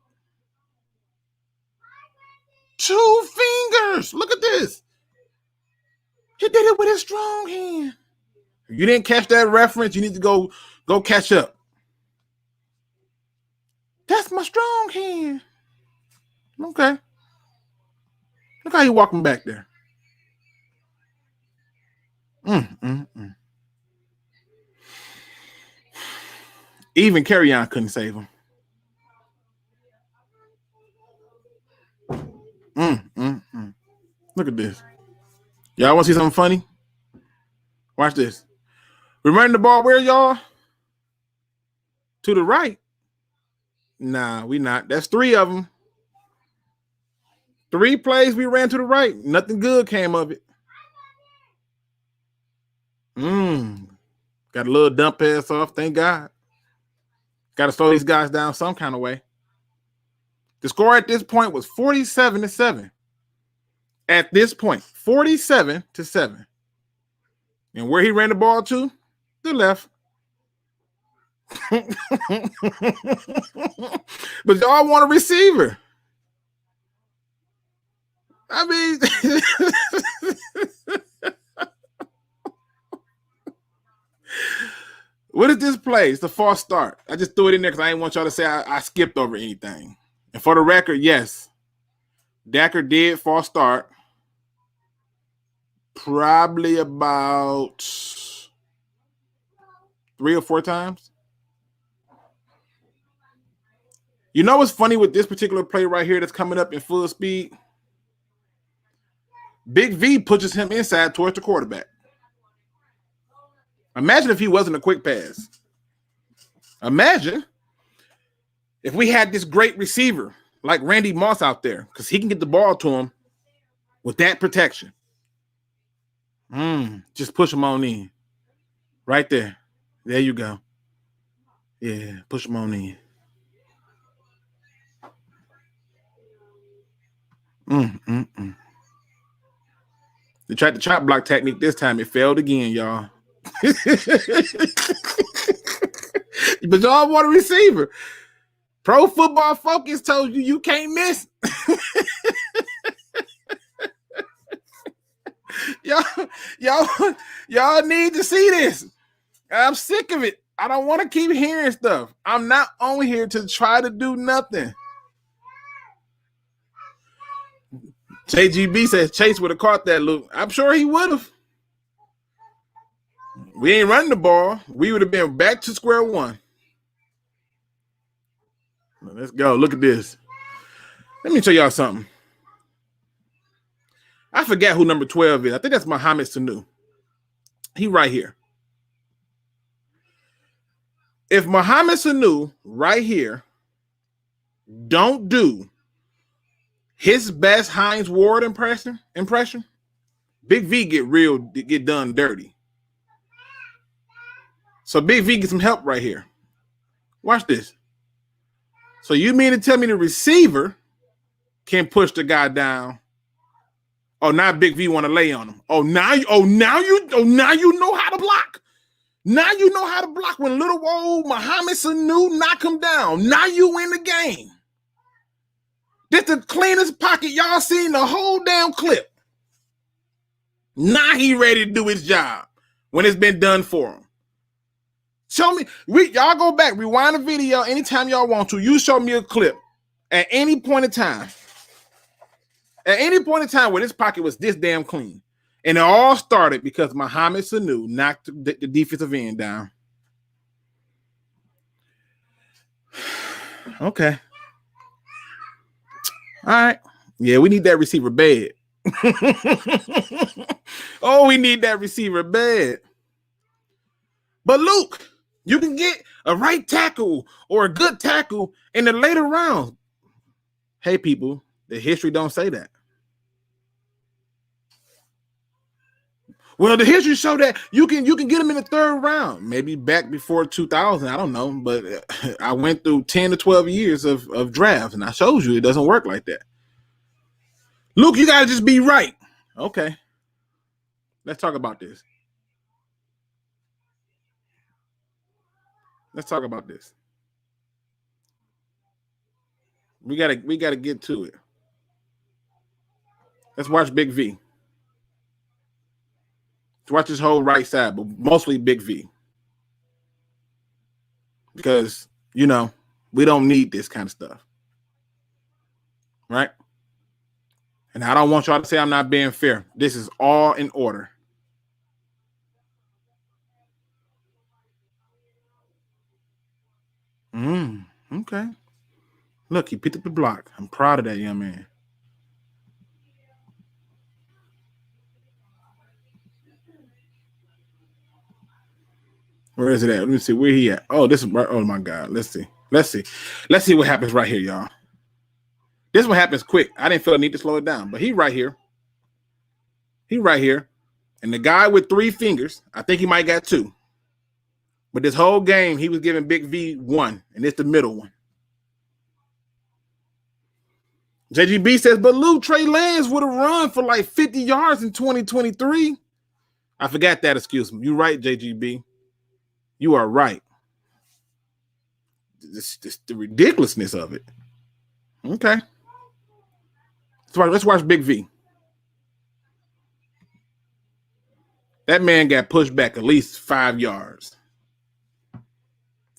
2 fingers. Look at this. He did it with his strong hand. If you didn't catch that reference, you need to go catch up. That's my strong hand. Okay. Look how he walking back there. Even Carry-On couldn't save him. Look at this. Y'all want to see something funny? Watch this. We're running the ball where, y'all? To the right. Nah, we not. That's 3 of them. 3 plays we ran to the right. Nothing good came of it. Got a little dump pass off. Thank God. Got to slow these guys down some kind of way. The score at this point was 47-7. At this point, 47-7. And where he ran the ball to? The left. But y'all want a receiver. I mean, what is this play? It's a false start. I just threw it in there because I didn't want y'all to say I skipped over anything. And for the record, yes, Dacker did false start probably about 3 or 4 times. You know what's funny with this particular play right here that's coming up in full speed? Big V pushes him inside towards the quarterback. Imagine if he wasn't a quick pass. Imagine If we had this great receiver like Randy Moss out there, because he can get the ball to him with that protection. Just push him on in. Right there. There you go. Yeah, push him on in. They tried the chop block technique this time. It failed again, y'all. But y'all want a receiver. Pro Football Focus told you can't miss. y'all need to see this. I'm sick of it. I don't want to keep hearing stuff. I'm not on here to try to do nothing. JGB says Chase would have caught that, Luke. I'm sure he would have. We ain't running the ball. We would have been back to square one. Let's go. Look at this. Let me tell y'all something. I forget who number 12 is. I think that's Mohamed Sanu. He right here. If Mohamed Sanu right here don't do his best Hines Ward impression, Big V get done dirty. So Big V get some help right here. Watch this. So you mean to tell me the receiver can push the guy down? Oh, now Big V want to lay on him. Now you know how to block. Now you know how to block when little old Mohamed Sanu knock him down. Now you in the game. This the cleanest pocket y'all seen the whole damn clip. Now he ready to do his job when it's been done for him. Show me, y'all go back, rewind the video anytime y'all want to. You show me a clip at any point in time. At any point in time where this pocket was this damn clean. And it all started because Mohamed Sanu knocked the defensive end down. Okay. All right. Yeah, we need that receiver bad. Oh, we need that receiver bad. But Luke, you can get a right tackle or a good tackle in the later rounds. Hey, people, the history don't say that. Well, the history show that you can get them in the third round, maybe back before 2000. I don't know, but I went through 10 to 12 years of drafts, and I showed you it doesn't work like that. Luke, you got to just be right. Okay. Let's talk about this. Let's talk about this. We gotta get to it. Let's watch Big V. Let's watch this whole right side, but mostly Big V. Because, we don't need this kind of stuff. Right? And I don't want y'all to say I'm not being fair. This is all in order. Okay. Look, he picked up the block. I'm proud of that young man. Where is it at? Let me see where he at. Oh, this is right. Oh my God. Let's see what happens right here, y'all. This one happens quick. I didn't feel a need to slow it down, but he right here. And the guy with 3 fingers, I think he might got 2. But this whole game, he was giving Big V 1, and it's the middle one. JGB says, but Luke, Trey Lance would have run for like 50 yards in 2023. I forgot that excuse me. You're right, JGB. You are right. This the ridiculousness of it. Okay. Let's watch Big V. That man got pushed back at least 5 yards.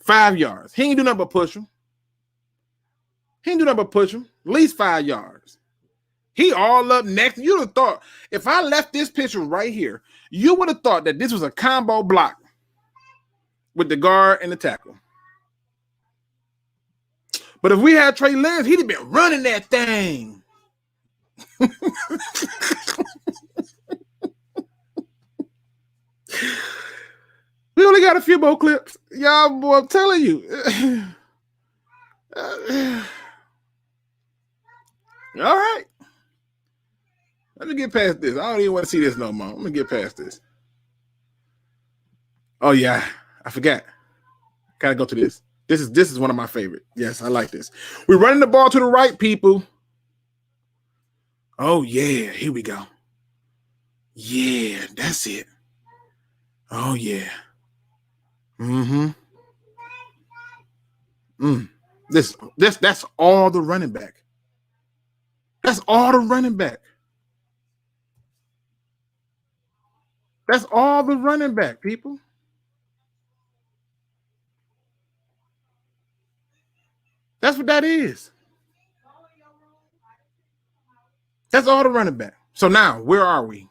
5 yards. He ain't do nothing but push him. At least 5 yards. He all up next. You'd have thought, if I left this picture right here, you would have thought that this was a combo block with the guard and the tackle. But if we had Trey Lance, he'd have been running that thing. We only got a few more clips. Y'all, boy, I'm telling you. All right. Let me get past this. I don't even want to see this no more. Let me get past this. Oh, yeah. I forgot. Gotta go to this. This is one of my favorite. Yes, I like this. We're running the ball to the right, people. Oh, yeah. Here we go. Yeah, that's it. Oh, yeah. Mm-hmm. That's all the running back. That's all the running back. That's all the running back, people. That's what that is. That's all the running back. So now, where are we?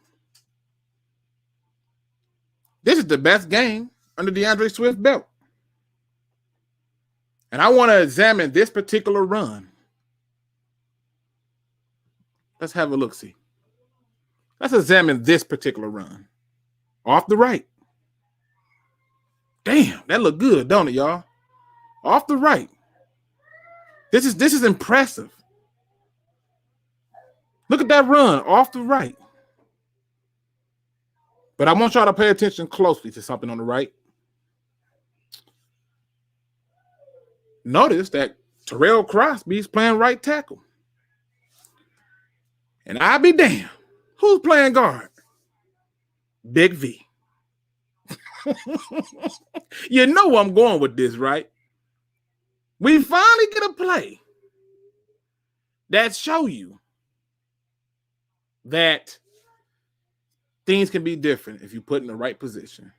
This is the best game under DeAndre Swift's belt. And I want to examine this particular run. Let's have a look-see. Let's examine this particular run. Off the right. Damn, that look good, don't it, y'all? Off the right. This is impressive. Look at that run off the right. But I want y'all to pay attention closely to something on the right. Notice that Terrell Crosby's playing right tackle. And I'll be damned. Who's playing guard? Big V. You know where I'm going with this, right? We finally get a play that show you that things can be different if you put in the right position.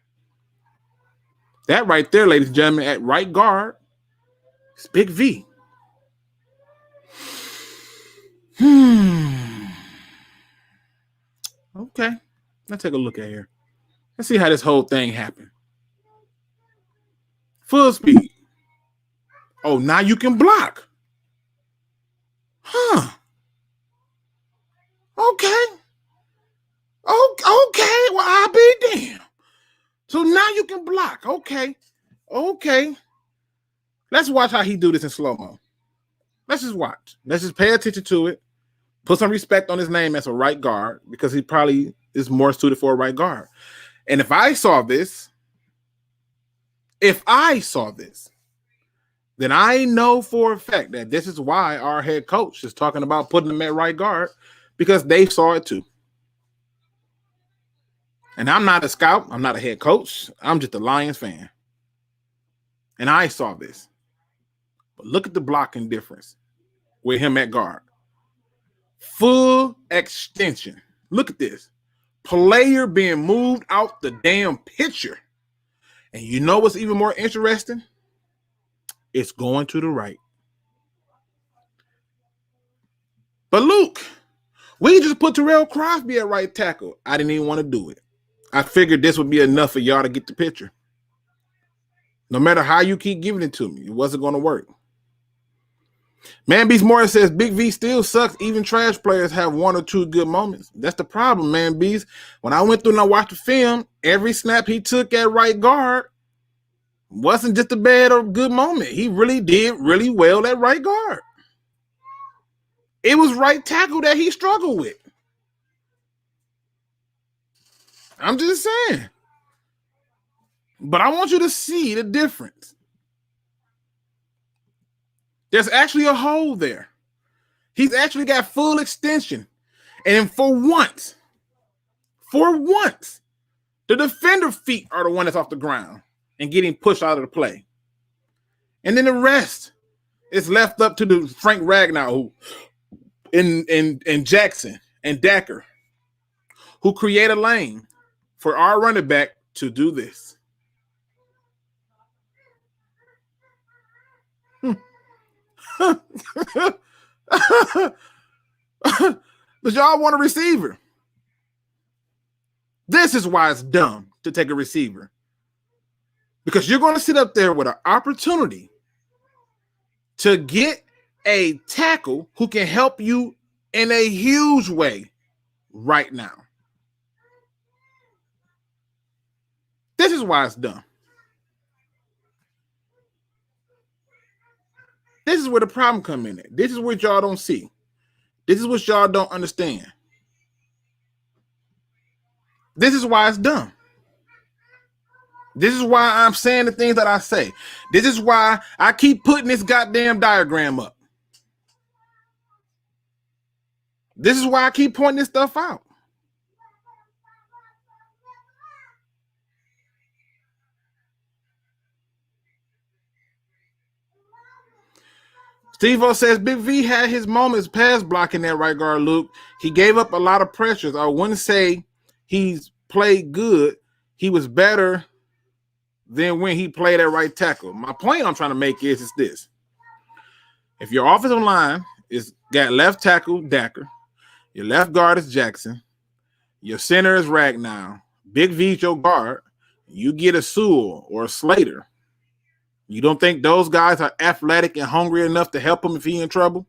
That right there, ladies and gentlemen, at right guard, it's Big V. Okay, let's take a look at here. Let's see how this whole thing happened. Full speed. Oh, now you can block. Huh. Okay. Okay. Well, I'll be damned. So now you can block. Okay. Let's watch how he do this in slow-mo. Let's just watch. Let's just pay attention to it. Put some respect on his name as a right guard because he probably is more suited for a right guard. And if I saw this, then I know for a fact that this is why our head coach is talking about putting him at right guard, because they saw it too. And I'm not a scout. I'm not a head coach. I'm just a Lions fan. And I saw this. But look at the blocking difference with him at guard. Full extension. Look at this. Player being moved out the damn picture. And you know what's even more interesting? It's going to the right. But Luke, we just put Terrell Crosby at right tackle. I didn't even want to do it. I figured this would be enough for y'all to get the picture. No matter how you keep giving it to me, it wasn't going to work. Man Beast Morris says Big V still sucks. Even trash players have one or two good moments. That's the problem, Man Beast. When I went through and I watched the film, every snap he took at right guard wasn't just a bad or good moment. He really did really well at right guard. It was right tackle that he struggled with. I'm just saying. But I want you to see the difference. There's actually a hole there. He's actually got full extension. And for once, the defender feet are the one that's off the ground and getting pushed out of the play. And then the rest is left up to the Frank Ragnar and Jackson and Dacker, who create a lane for our running back to do this. But y'all want a receiver. This is why it's dumb to take a receiver. Because you're going to sit up there with an opportunity to get a tackle who can help you in a huge way right now. This is why it's dumb. This is where the problem come in. This is what y'all don't see. This is what y'all don't understand. This is why it's dumb. This is why I'm saying the things that I say. This is why I keep putting this goddamn diagram up. This is why I keep pointing this stuff out. Steve-O says Big V had his moments pass blocking that right guard, Luke. He gave up a lot of pressures. I wouldn't say he's played good. He was better than when he played at right tackle. My point I'm trying to make is this. If your offensive line is got left tackle Dacker, your left guard is Jackson, your center is Ragnow, Big V's your guard, you get a Sewell or a Slater. You don't think those guys are athletic and hungry enough to help him if he's in trouble?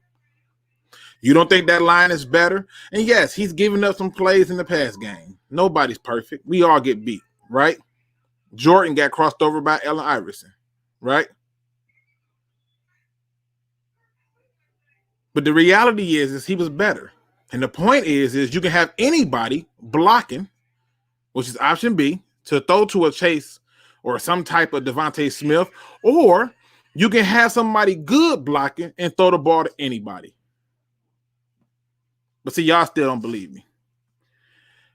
You don't think that line is better? And yes, he's giving up some plays in the pass game. Nobody's perfect. We all get beat, right? Jordan got crossed over by Allen Iverson, right? But the reality is he was better. And the point is you can have anybody blocking, which is option B, to throw to a Chase or some type of Devontae Smith, or you can have somebody good blocking and throw the ball to anybody. But see, y'all still don't believe me.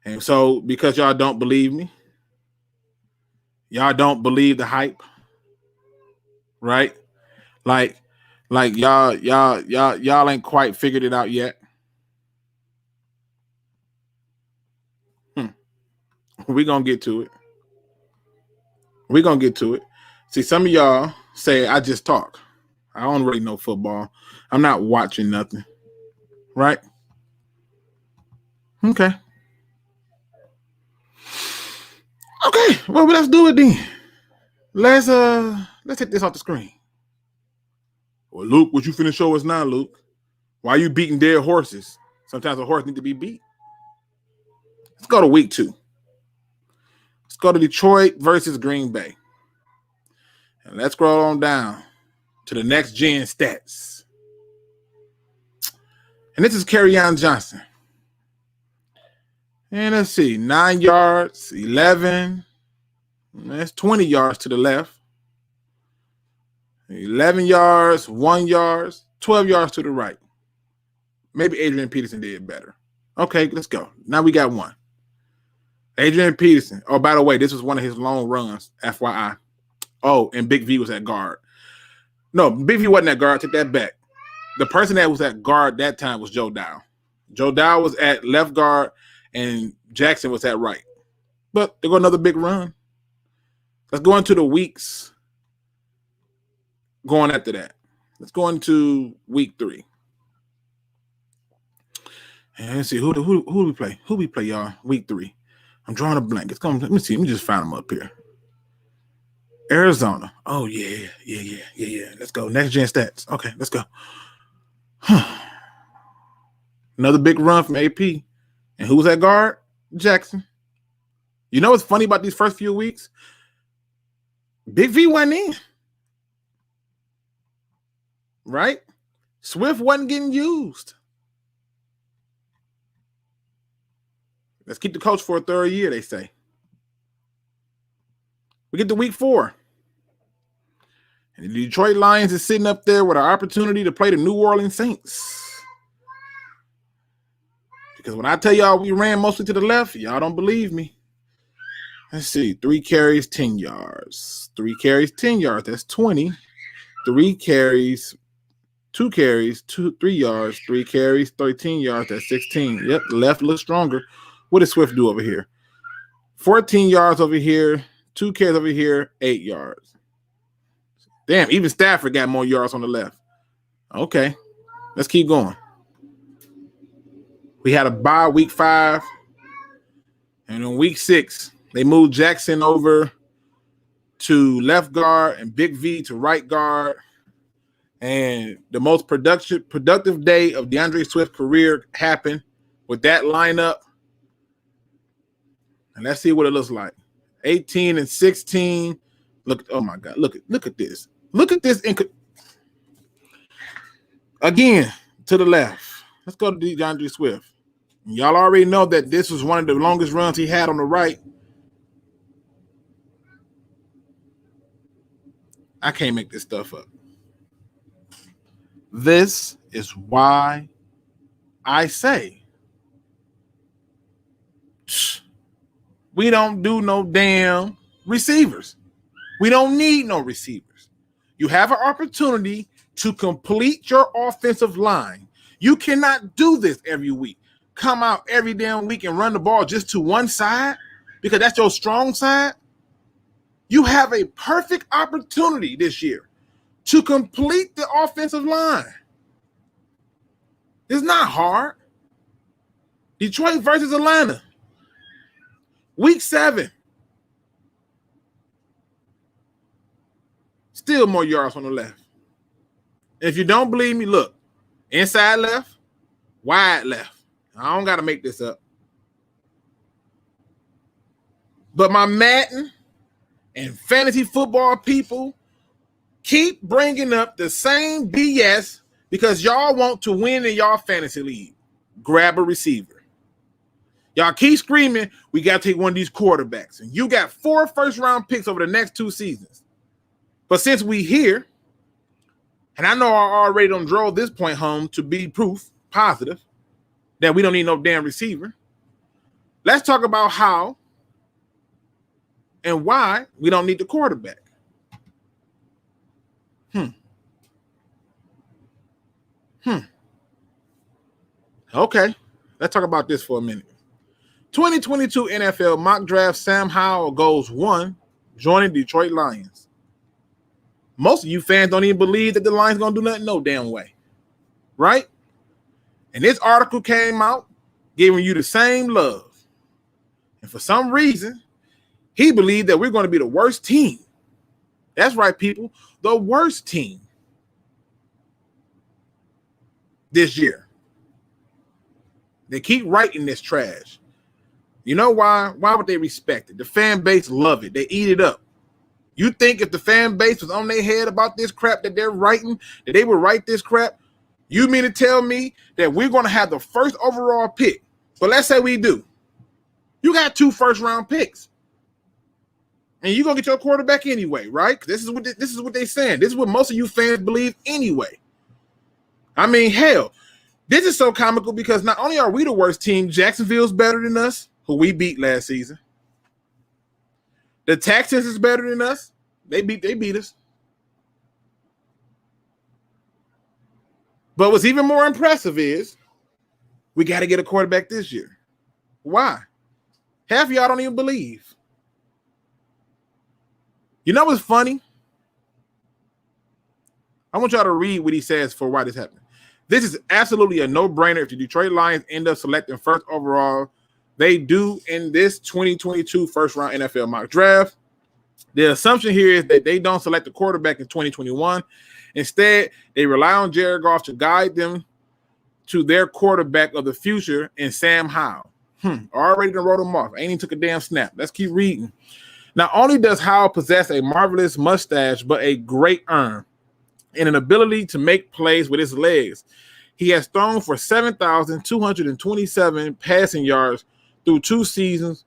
And so because y'all don't believe me, y'all don't believe the hype, right? Like y'all ain't quite figured it out yet. We're going to get to it. We're going to get to it. See, some of y'all say, I just talk. I don't really know football. I'm not watching nothing. Right? Okay. Okay. Well, let's do it then. Let's take this off the screen. Well, Luke, what you finna show us now, Luke? Why are you beating dead horses? Sometimes a horse need to be beat. Let's go to week 2. Let's go to Detroit versus Green Bay. And let's scroll on down to the next gen stats. And this is Kerryon Johnson. And let's see, 9 yards, 11. That's 20 yards to the left. 11 yards, 1 yard, 12 yards to the right. Maybe Adrian Peterson did better. Okay, let's go. Now we got one. Adrian Peterson. Oh, by the way, this was one of his long runs, FYI. Oh, and Big V was at guard. No, Big V wasn't at guard. Take that back. The person that was at guard that time was Joe Dow. Joe Dow was at left guard, and Jackson was at right. But there go another big run. Let's go into the weeks going after that. Let's go into week 3. And let's see, who we play? Who we play, y'all? Week 3. I'm drawing a blank. It's going. Let me see. Let me just find them up here. Arizona. Oh, yeah. Let's go. Next gen stats. Okay, let's go. Another big run from AP. And who's at guard? Jackson. You know what's funny about these first few weeks? Big V wasn't in. Right? Swift wasn't getting used. Let's keep the coach for a third year, they say. We get to week 4. And the Detroit Lions is sitting up there with an opportunity to play the New Orleans Saints. Because when I tell y'all we ran mostly to the left, y'all don't believe me. Let's see. 3 carries, 10 yards. 3 carries, 10 yards. That's 20. 3 carries, 2 carries, 3 yards. 3 carries, 13 yards. That's 16. Yep, the left looks stronger. What did Swift do over here? 14 yards over here. 2 carries over here. 8 yards. Damn, even Stafford got more yards on the left. Okay, let's keep going. We had a bye week 5. And in week 6, they moved Jackson over to left guard and Big V to right guard. And the most productive day of DeAndre Swift's career happened with that lineup. And let's see what it looks like. 18 and 16. Look, oh my God, look at this. Look at this. Again, to the left. Let's go to DeAndre Swift. Y'all already know that this was one of the longest runs he had on the right. I can't make this stuff up. This is why I say we don't do no damn receivers. We don't need no receivers. You have an opportunity to complete your offensive line. You cannot do this every week. Come out every damn week and run the ball just to one side because that's your strong side. You have a perfect opportunity this year to complete the offensive line. It's not hard. Detroit versus Atlanta. Week 7. Still more yards on the left. If you don't believe me, look. Inside left, wide left. I don't got to make this up. But my Madden and fantasy football people keep bringing up the same BS because y'all want to win in y'all fantasy league. Grab a receiver. Y'all keep screaming, we got to take one of these quarterbacks. And you got 4 first-round picks over the next 2 seasons. But since we here, and I know I already done drove this point home to be proof positive that we don't need no damn receiver, let's talk about how and why we don't need the quarterback. Okay, let's talk about this for a minute. 2022 NFL mock draft, Sam Howell goes 1, joining Detroit Lions. Most of you fans don't even believe that the Lions going to do nothing no damn way, right? And this article came out giving you the same love. And for some reason, he believed that we're going to be the worst team. That's right, people, the worst team this year. They keep writing this trash. You know why? Why would they respect it? The fan base love it. They eat it up. You think if the fan base was on their head about this crap that they're writing, that they would write this crap? You mean to tell me that we're going to have the first overall pick? But let's say we do. You got 2 first-round picks. And you're going to get your quarterback anyway, right? This is what they're saying. This is what most of you fans believe anyway. I mean, hell, this is so comical because not only are we the worst team, Jacksonville's better than us, who we beat last season. The Texans is better than us. They beat us. But what's even more impressive is we got to get a quarterback this year. Why? Half of y'all don't even believe. You know what's funny? I want y'all to read what he says for why this happened. This is absolutely a no-brainer if the Detroit Lions end up selecting first overall. They do in this 2022 first-round NFL mock draft. The assumption here is that they don't select a quarterback in 2021. Instead, they rely on Jared Goff to guide them to their quarterback of the future in Sam Howell. Already done wrote him off. Ain't even took a damn snap. Let's keep reading. Not only does Howell possess a marvelous mustache, but a great arm and an ability to make plays with his legs. He has thrown for 7,227 passing yards through 2 seasons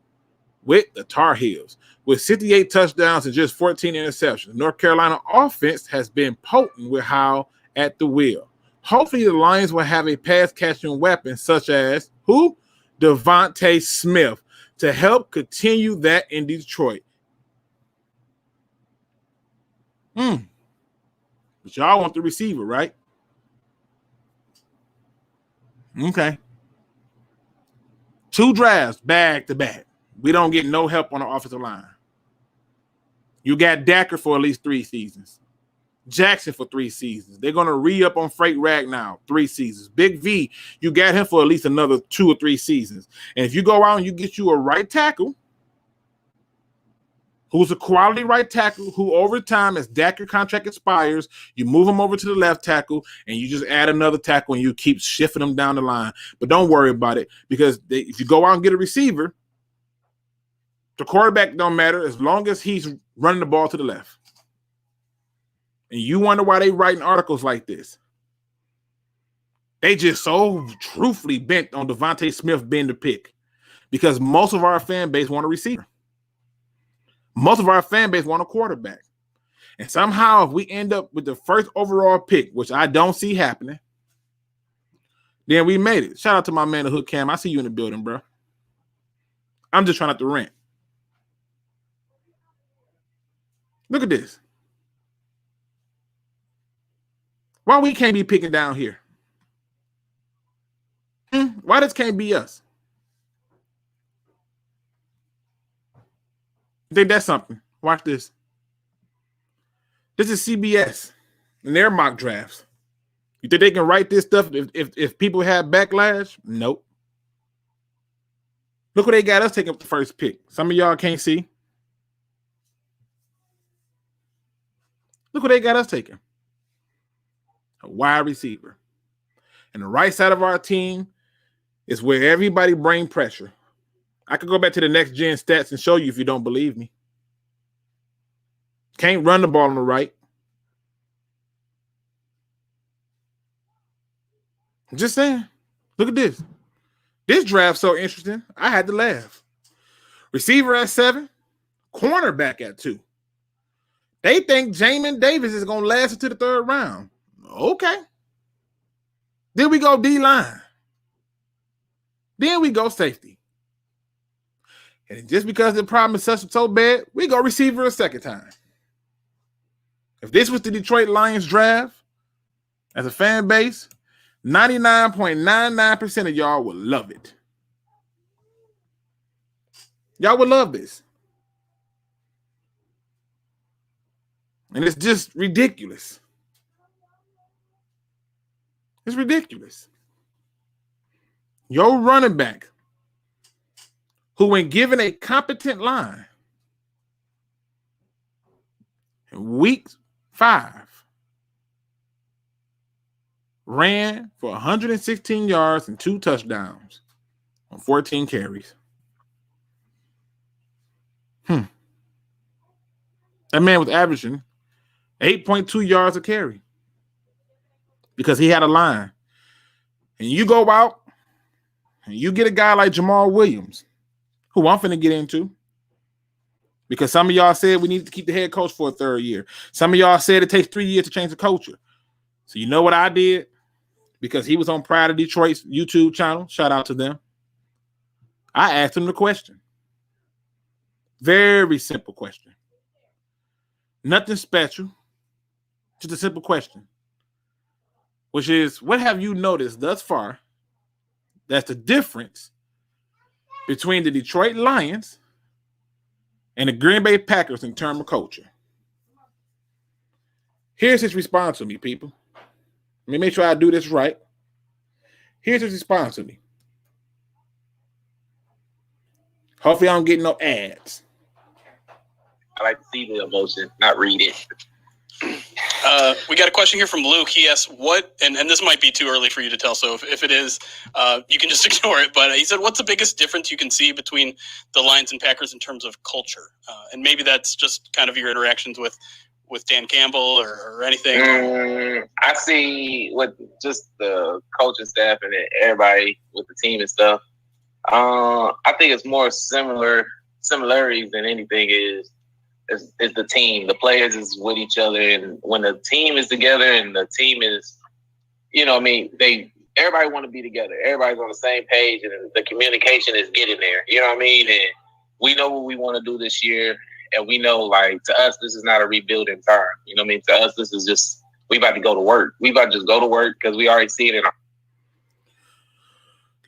with the Tar Heels, with 68 touchdowns and just 14 interceptions. North Carolina offense has been potent with Howell at the wheel. Hopefully the Lions will have a pass-catching weapon such as, who? Devontae Smith, to help continue that in Detroit. But y'all want the receiver, right? Okay. 2 drafts back to back. We don't get no help on the offensive line. You got Dacker for at least 3 seasons. Jackson for 3 seasons. They're going to re-up on Frank Ragnow 3 seasons. Big V, you got him for at least another 2 or 3 seasons. And if you go out and you get you a right tackle, who's a quality right tackle, who over time, as Dacker contract expires, you move him over to the left tackle, and you just add another tackle, and you keep shifting them down the line. But don't worry about it, because if you go out and get a receiver, the quarterback don't matter as long as he's running the ball to the left. And you wonder why they writing articles like this. They just so truthfully bent on Devontae Smith being the pick because most of our fan base want a receiver. Most of our fan base want a quarterback. And somehow if we end up with the first overall pick, which I don't see happening, then we made it. Shout out to my man, the Hook Cam. I see you in the building, bro. I'm just trying not to rant. Look at this. Why we can't be picking down here? Why this can't be us? You think that's something? Watch this. This is CBS and their mock drafts. You think they can write this stuff if people have backlash? Nope. Look what they got us taking up the first pick. Some of y'all can't see. Look what they got us taking. A wide receiver. And the right side of our team is where everybody bring pressure. I could go back to the next gen stats and show you if you don't believe me. Can't run the ball on the right. I'm just saying. Look at this. This draft's so interesting. I had to laugh. Receiver at 7, cornerback at 2. They think Jamin Davis is going to last into the 3rd round. Okay. Then we go D-line. Then we go safety. And just because the problem is so bad, we go receiver a second time. If this was the Detroit Lions draft, as a fan base, 99.99% of y'all would love it. Y'all would love this. And it's just ridiculous. It's ridiculous. Your running back, who when given a competent line, in week 5, ran for 116 yards and 2 touchdowns on 14 carries. That man was averaging 8.2 yards a carry because he had a line. And you go out and you get a guy like Jamal Williams, who I'm finna get into, because some of y'all said we need to keep the head coach for a 3rd year. Some of y'all said it takes 3 years to change the culture. So you know what I did? Because he was on Pride of Detroit's YouTube channel. Shout out to them. I asked him the question. Very simple question. Nothing special. Just a simple question. Which is, what have you noticed thus far that's the difference between the Detroit Lions and the Green Bay Packers in terms of culture? Here's his response to me, people. Let me make sure I do this right. Here's his response to me. Hopefully I don't get no ads. I like to see the emotion, not read it. We got a question here from Luke. He asked, and this might be too early for you to tell, so if it is, you can just ignore it. But he said, what's the biggest difference you can see between the Lions and Packers in terms of culture? And maybe that's just kind of your interactions with Dan Campbell or anything. I see with just the coaching staff and everybody with the team and stuff. I think it's more similarities than anything is the team. The players is with each other, and when the team is together and the team is, everybody want to be together. Everybody's on the same page, and the communication is getting there. You know what I mean? And we know what we want to do this year, and we know, to us, this is not a rebuilding time. You know what I mean? To us, this is just, we about to go to work. We about to just go to work because we already see it in our.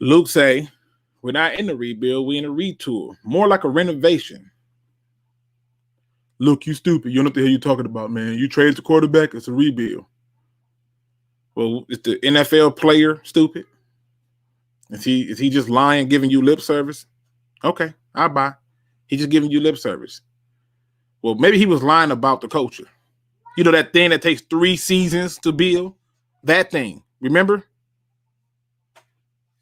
Luke say, we're not in the rebuild, we're in a retool. More like a renovation. Luke, you stupid. You don't know what the hell you're talking about, man. You traded the quarterback, it's a rebuild. Well, is the NFL player stupid? Is he just lying, giving you lip service? Okay, I'll buy. He's just giving you lip service. Well, maybe he was lying about the culture. You know that thing that takes 3 seasons to build? That thing. Remember?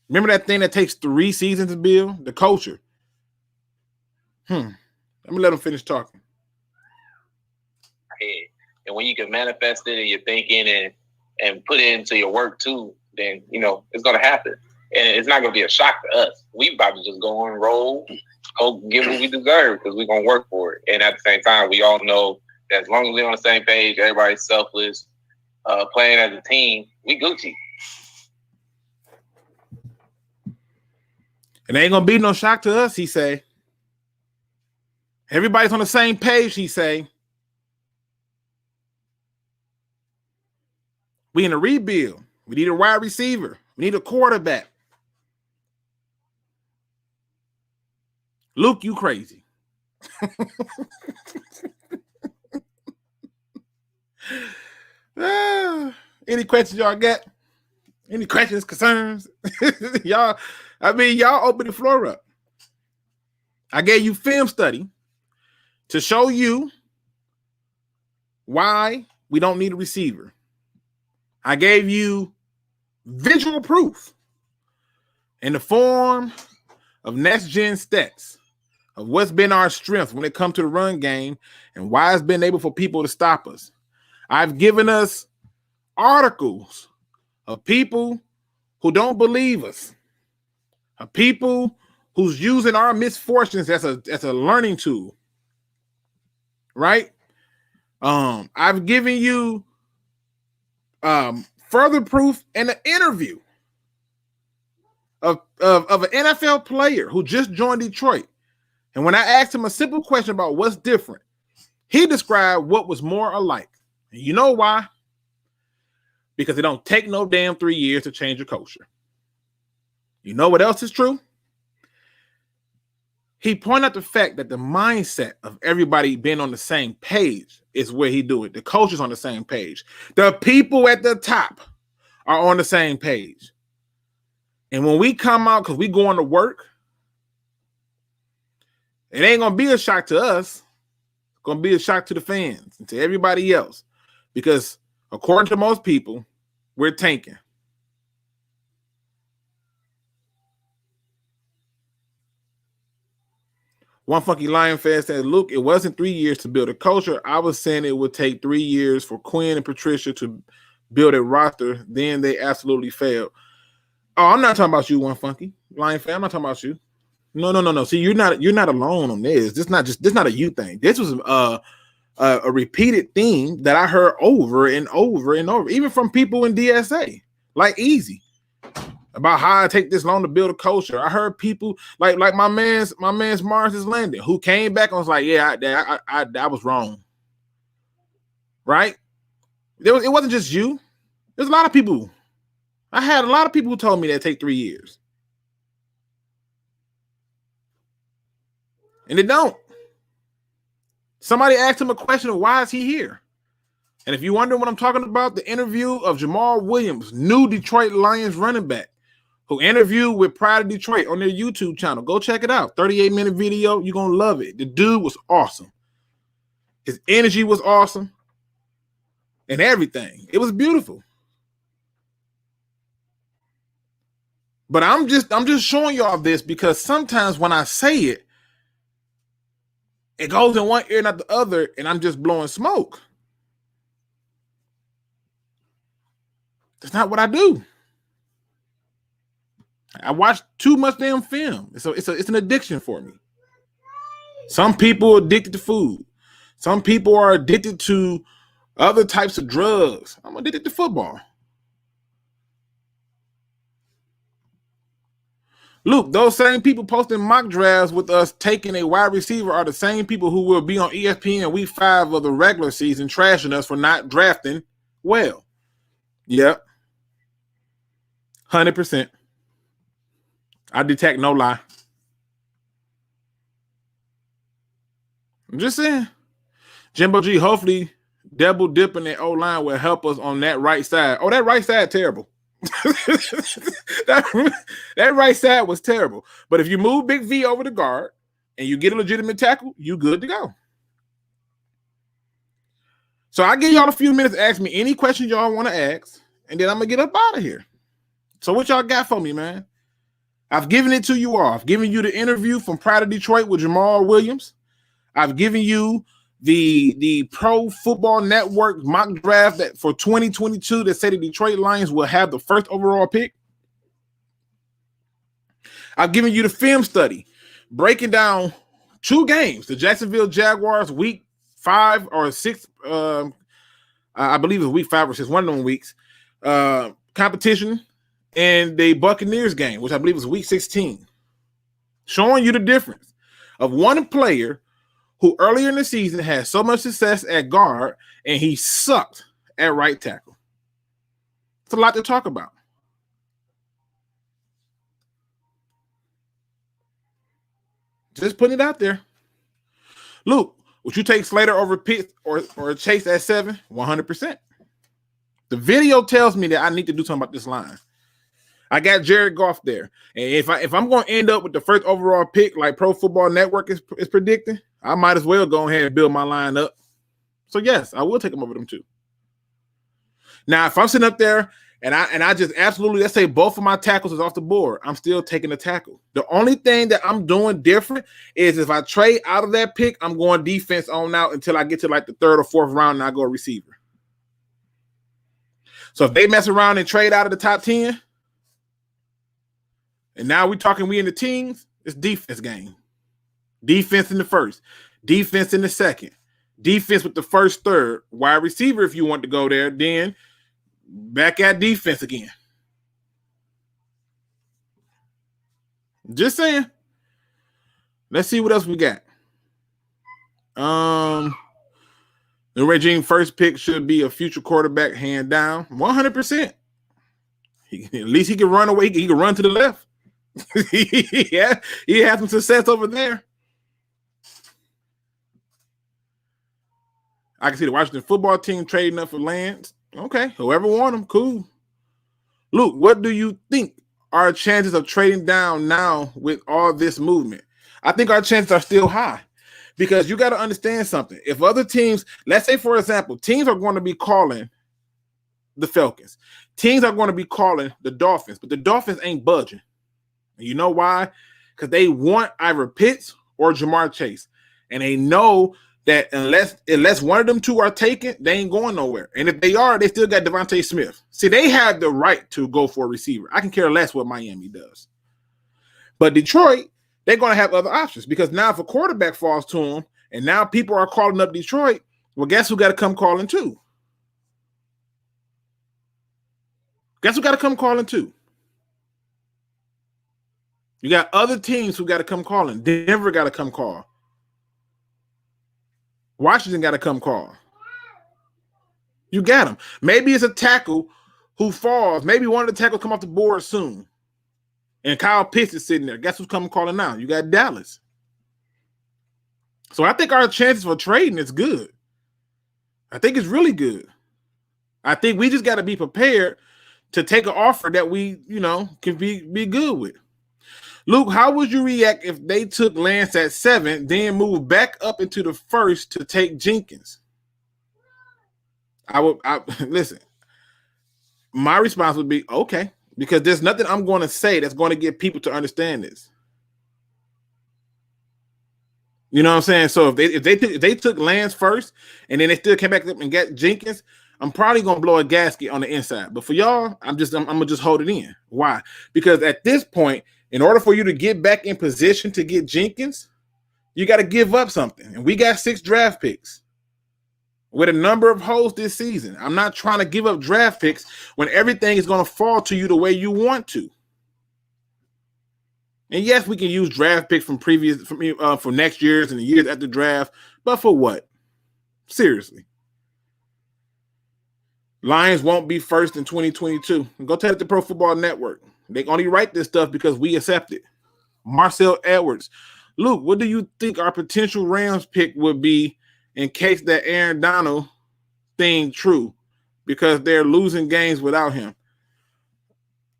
Remember that thing that takes 3 seasons to build? The culture. Let me let him finish talking. And when you can manifest it in your thinking and put it into your work too, then it's going to happen, and it's not going to be a shock to us. We probably just go on and roll, go get what we deserve because we're going to work for it. And at the same time, we all know that as long as we're on the same page, everybody's selfless, playing as a team, we Gucci. It ain't gonna be no shock to us, he say. Everybody's on the same page, he say. We in a rebuild. We need a wide receiver. We need a quarterback. Luke, you crazy. Any questions y'all got? Any questions, concerns? y'all open the floor up. I gave you film study to show you why we don't need a receiver. I gave you visual proof in the form of next-gen stats of what's been our strength when it comes to the run game and why it's been able for people to stop us. I've given us articles of people who don't believe us, of people who's using our misfortunes as a learning tool, right? I've given you further proof in an interview of an NFL player who just joined Detroit. And when I asked him a simple question about what's different, he described what was more alike. And you know why? Because it don't take no damn 3 years to change a culture. You know what else is true? He pointed out the fact that the mindset of everybody being on the same page is where he do it. The coach is on the same page. The people at the top are on the same page. And when we come out, because we going to work, it ain't going to be a shock to us. It's going to be a shock to the fans and to everybody else. Because according to most people, we're tanking. One Funky Lion fan said, Luke, it wasn't 3 years to build a culture. I was saying it would take 3 years for Quin and Patricia to build a roster. Then they absolutely failed. Oh, I'm not talking about you, One Funky Lion fan. I'm not talking about you. No. See, you're not alone on this. This not a you thing. This was a repeated theme that I heard over and over and over, even from people in DSA, like Easy, about how I take this long to build a culture. I heard people like my man's Mars is Landon, who came back and was like, yeah, I was wrong. Right? It wasn't just you. There's a lot of people. I had a lot of people who told me that take 3 years. And it don't. Somebody asked him a question of why is he here? And if you wonder what I'm talking about, the interview of Jamal Williams, new Detroit Lions running back, who interviewed with Pride of Detroit on their YouTube channel. Go check it out. 38-minute video. You're going to love it. The dude was awesome. His energy was awesome. And everything. It was beautiful. But I'm just showing y'all this because sometimes when I say it, it goes in one ear and not the other, and I'm just blowing smoke. That's not what I do. I watch too much damn film. It's an addiction for me. Some people are addicted to food. Some people are addicted to other types of drugs. I'm addicted to football. Luke, those same people posting mock drafts with us taking a wide receiver are the same people who will be on ESPN week 5 of the regular season trashing us for not drafting well. Yep. 100%. I detect no lie. I'm just saying. Jimbo G, hopefully double dipping that O-line will help us on that right side. Oh, that right side terrible. that right side was terrible. But if you move Big V over the guard and you get a legitimate tackle, you good to go. So I give y'all a few minutes to ask me any questions y'all want to ask, and then I'm going to get up out of here. So what y'all got for me, man? I've given it to you all. I've given you the interview from Pride of Detroit with Jamal Williams. I've given you the Pro Football Network mock draft that for 2022 that said the Detroit Lions will have the first overall pick? I've given you the film study breaking down 2 games, the Jacksonville Jaguars week 5 or 6, I believe it was week 5 or 6, one of them weeks, competition, and the Buccaneers game, which I believe was week 16, showing you the difference of one player who earlier in the season had so much success at guard and he sucked at right tackle. It's a lot to talk about. Just putting it out there. Luke, would you take Slater over Pitts or Chase at 7? 100%. The video tells me that I need to do something about this line. I got Jared Goff there. And if I'm going to end up with the first overall pick like Pro Football Network is predicting, I might as well go ahead and build my line up. So, yes, I will take them over them too. Now, if I'm sitting up there and I just absolutely, let's say both of my tackles is off the board, I'm still taking a tackle. The only thing that I'm doing different is if I trade out of that pick, I'm going defense on out until I get to like the 3rd or 4th round and I go receiver. So if they mess around and trade out of the top 10, and now we in the teens, it's defense game. Defense in the first, defense in the second, defense with the first, third, wide receiver if you want to go there, then back at defense again. Just saying. Let's see what else we got. The regime first pick should be a future quarterback, hand down. 100%. At least he can run away. He can run to the left. Yeah, he had some success over there. I can see the Washington football team trading up for Lance. Okay, whoever want him, cool. Luke, what do you think are our chances of trading down now with all this movement? I think our chances are still high because you got to understand something. If other teams, let's say, for example, teams are going to be calling the Falcons. Teams are going to be calling the Dolphins, but the Dolphins ain't budging. And you know why? Because they want either Pitts or Jamar Chase. And they know that unless one of them two are taken, they ain't going nowhere. And if they are, they still got Devontae Smith. See, they have the right to go for a receiver. I can care less what Miami does. But Detroit, they're going to have other options because now if a quarterback falls to them and now people are calling up Detroit, well, guess who got to come calling too? Guess who got to come calling too? You got other teams who got to come calling. Denver got to come call. Washington got to come call. You got them. Maybe it's a tackle who falls. Maybe one of the tackles come off the board soon. And Kyle Pitts is sitting there. Guess who's coming calling now? You got Dallas. So I think our chances for trading is good. I think it's really good. I think we just got to be prepared to take an offer that we, can be good with. Luke, how would you react if they took Lance at 7, then moved back up into the first to take Jenkins? Listen, my response would be, okay, because there's nothing I'm going to say that's going to get people to understand this. You know what I'm saying? So if they took Lance first and then they still came back up and got Jenkins, I'm probably going to blow a gasket on the inside. But for y'all, I'm going to just hold it in. Why? Because at this point, in order for you to get back in position to get Jenkins, you got to give up something. And we got 6 draft picks with a number of holes this season. I'm not trying to give up draft picks when everything is going to fall to you the way you want to. And yes, we can use draft picks from next year's and the years after draft, but for what? Seriously. Lions won't be first in 2022. Go tell it to Pro Football Network. They only write this stuff because we accept it. Marcel Edwards. Luke, what do you think our potential Rams pick would be in case that Aaron Donald thing true? Because they're losing games without him.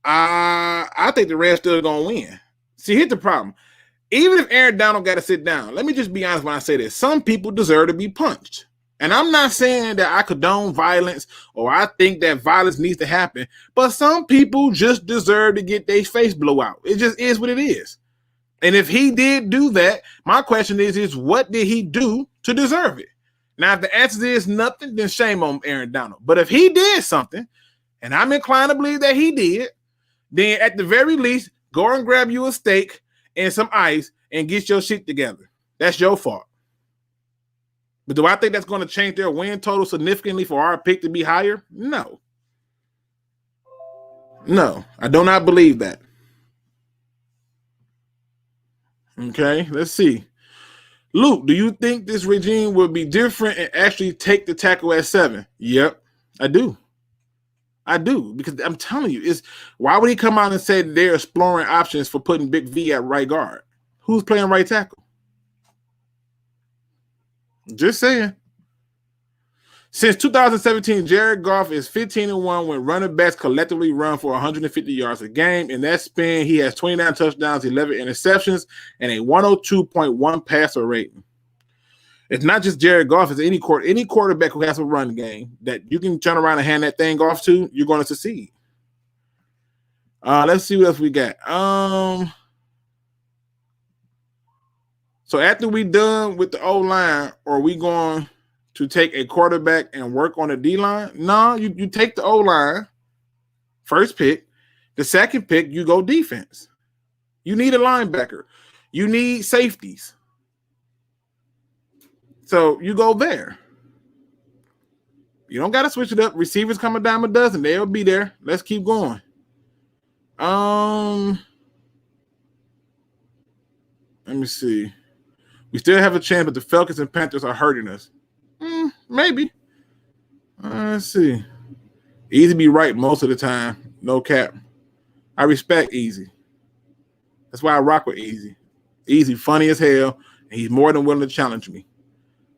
I think the Rams still going to win. See, here's the problem. Even if Aaron Donald got to sit down, let me just be honest when I say this. Some people deserve to be punched. And I'm not saying that I condone violence or I think that violence needs to happen, but some people just deserve to get their face blow out. It just is what it is. And if he did do that, my question is what did he do to deserve it? Now, if the answer is nothing, then shame on Aaron Donald. But if he did something, and I'm inclined to believe that he did, then at the very least, go and grab you a steak and some ice and get your shit together. That's your fault. But do I think that's going to change their win total significantly for our pick to be higher? No. No, I do not believe that. Okay, let's see. Luke, do you think this regime will be different and actually take the tackle at 7? Yep, I do. I do, because I'm telling you, why would he come out and say they're exploring options for putting Big V at right guard? Who's playing right tackle? Just saying. Since 2017, Jared Goff is 15-1 when running backs collectively run for 150 yards a game. In that span, he has 29 touchdowns, 11 interceptions, and a 102.1 passer rating. It's not just Jared Goff. It's any quarterback who has a run game that you can turn around and hand that thing off to, you're going to succeed. Let's see what else we got. So after we done with the O-line, are we going to take a quarterback and work on the D-line? No, you take the O-line, first pick. The second pick, you go defense. You need a linebacker. You need safeties. So you go there. You don't got to switch it up. Receivers come a dime a dozen. They'll be there. Let's keep going. Let me see. We still have a chance, but the Falcons and Panthers are hurting us. Maybe. Let's see. Easy be right most of the time. No cap. I respect Easy. That's why I rock with Easy. Easy funny as hell, and he's more than willing to challenge me.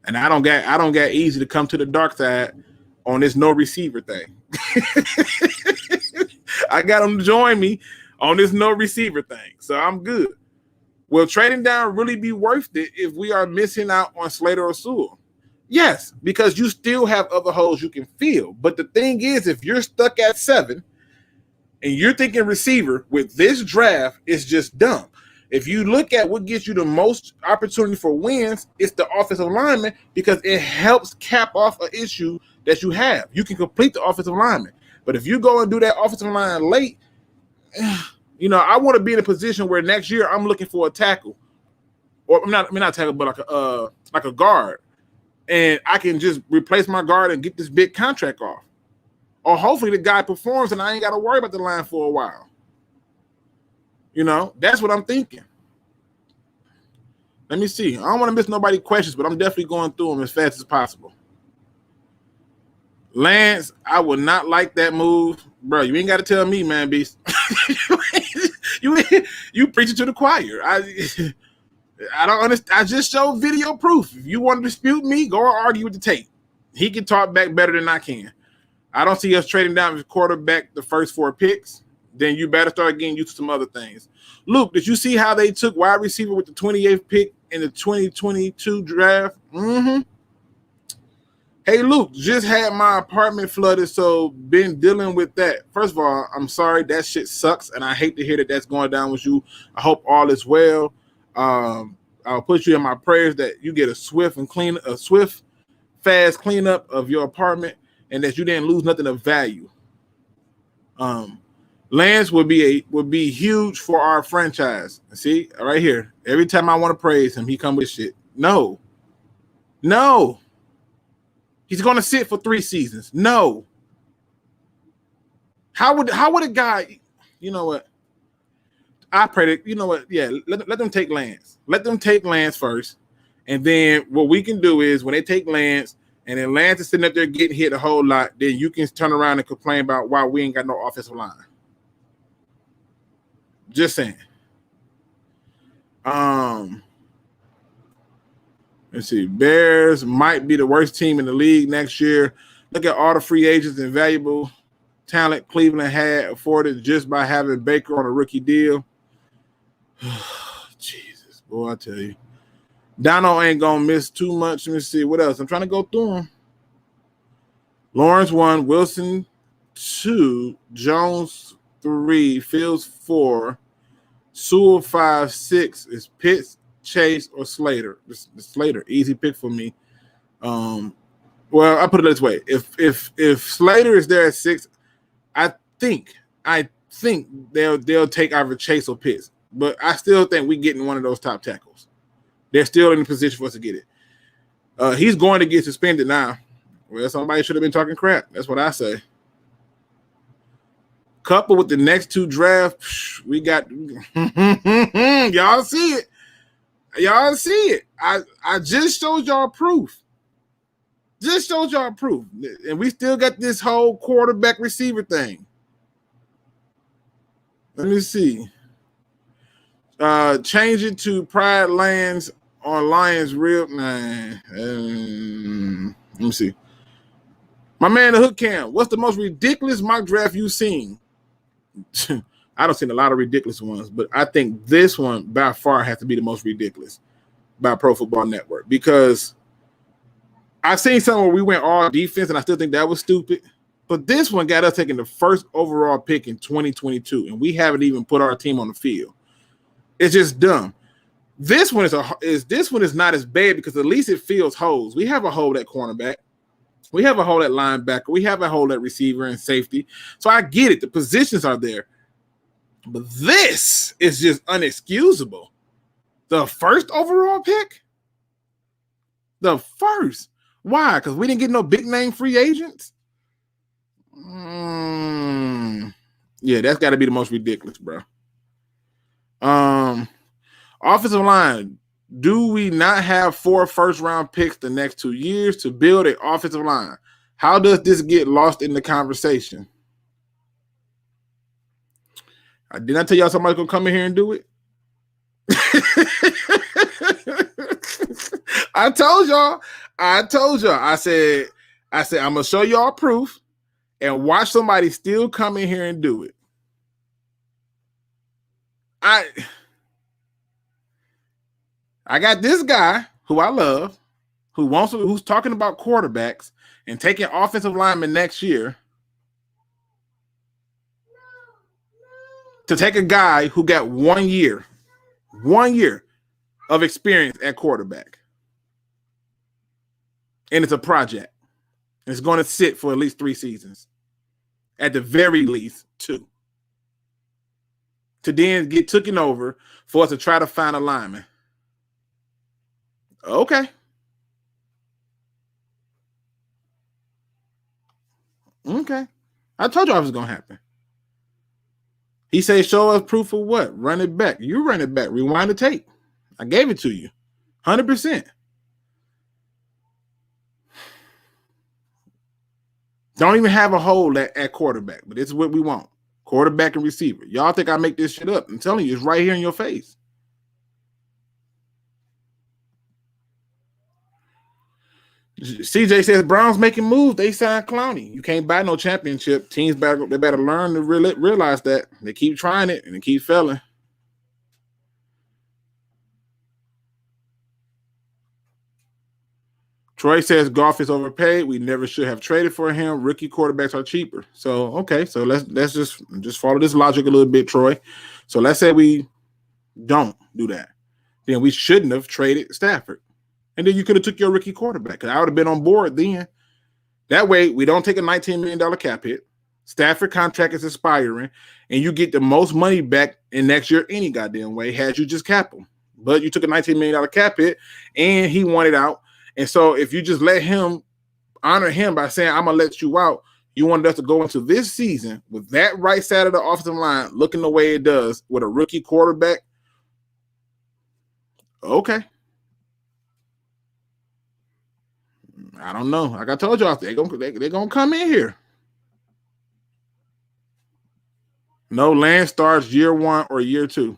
And I don't get Easy to come to the dark side on this no receiver thing. I got him to join me on this no receiver thing, so I'm good. Will trading down really be worth it if we are missing out on Slater or Sewell? Yes, because you still have other holes you can fill. But the thing is, if you're stuck at 7 and you're thinking receiver with this draft, it's just dumb. If you look at what gets you the most opportunity for wins, it's the offensive lineman, because it helps cap off an issue that you have. You can complete the offensive lineman. But if you go and do that offensive line late, I want to be in a position where next year I'm looking for a tackle. Or not tackle, but like a guard. And I can just replace my guard and get this big contract off. Or hopefully the guy performs and I ain't got to worry about the line for a while. That's what I'm thinking. Let me see. I don't want to miss nobody's questions, but I'm definitely going through them as fast as possible. Lance, I would not like that move. Bro, you ain't got to tell me, man, beast. you preaching to the choir. I don't understand. I just showed video proof. If you want to dispute me, go and argue with the tape. He can talk back better than I can. I don't see us trading down with quarterback the first 4 picks. Then you better start getting used to some other things. Luke, did you see how they took wide receiver with the 28th pick in the 2022 draft? Mm-hmm. Hey, Luke, just had my apartment flooded, so been dealing with that. First of all, I'm sorry. That shit sucks, and I hate to hear that that's going down with you. I hope all is well. I'll put you in my prayers that you get a swift, fast cleanup of your apartment, and that you didn't lose nothing of value. Lance would be huge for our franchise. See, right here. Every time I want to praise him, he come with shit. No. He's going to sit for 3 seasons. No. How would a guy, you know what? I pray that, you know what? Yeah, let them take Lance. Let them take Lance first. And then what we can do is when they take Lance and then Lance is sitting up there getting hit a whole lot, then you can turn around and complain about why we ain't got no offensive line. Just saying. Let's see. Bears might be the worst team in the league next year. Look at all the free agents and valuable talent Cleveland had afforded just by having Baker on a rookie deal. Jesus, boy, I tell you. Dono ain't going to miss too much. Let me see. What else? I'm trying to go through them. Lawrence 1, Wilson 2, Jones 3, Fields 4, Sewell 5, 6 is Pitts, Chase, or Slater. Slater, easy pick for me. Well, I put it this way: if Slater is there at 6, I think they'll take either Chase or Pitts. But I still think we're getting one of those top tackles. They're still in a position for us to get it. He's going to get suspended now. Well, somebody should have been talking crap. That's what I say. Coupled with the next 2 drafts, we got y'all see it. Y'all see it. I just showed y'all proof. And we still got this whole quarterback receiver thing. Let me see. Change it to Pride Lands on Lions Real. Let me see. My man, the Hook Cam, what's the most ridiculous mock draft you've seen? I don't seen a lot of ridiculous ones, but I think this one by far has to be the most ridiculous by Pro Football Network, because I've seen some where we went all defense, and I still think that was stupid. But this one got us taking the first overall pick in 2022, and we haven't even put our team on the field. It's just dumb. This one is not as bad because at least it fills holes. We have a hole at cornerback. We have a hole at linebacker. We have a hole at receiver and safety. So I get it. The positions are there. But this is just unexcusable. The first overall pick? The first. Why? Because we didn't get no big name free agents? Yeah, that's got to be the most ridiculous, bro. Offensive line. Do we not have 4 first-round picks the next 2 years to build an offensive line? How does this get lost in the conversation? Did I tell y'all somebody's going to come in here and do it? I told y'all. I said, I'm going to show y'all proof and watch somebody still come in here and do it. I got this guy who I love, who's talking about quarterbacks and taking offensive linemen next year to take a guy who got 1 year of experience at quarterback. And it's a project. It's going to sit for at least 3 seasons. At the very least 2. To then get taken over for us to try to find a lineman. Okay. I told you it was going to happen. He said, show us proof of what? Run it back. You run it back. Rewind the tape. I gave it to you. 100%. Don't even have a hole at quarterback, but it's what we want. Quarterback and receiver. Y'all think I make this shit up? I'm telling you, it's right here in your face. CJ says Browns making moves. They signed Clowney. You can't buy no championship. Teams better learn to realize that. They keep trying it and they keep failing. Troy says Goff is overpaid. We never should have traded for him. Rookie quarterbacks are cheaper. So okay, so let's just follow this logic a little bit, Troy. So let's say we don't do that. Then we shouldn't have traded Stafford. And then you could have took your rookie quarterback, because I would have been on board then. That way, we don't take a $19 million cap hit. Stafford contract is expiring, and you get the most money back in next year any goddamn way had you just cap him. But you took a $19 million cap hit, and he wanted out. And so if you just let him, honor him by saying, I'm going to let you out, you wanted us to go into this season with that right side of the offensive line looking the way it does with a rookie quarterback. Okay. I don't know. Like I told y'all, they're gonna come in here. No, Lance starts year 1 or year 2.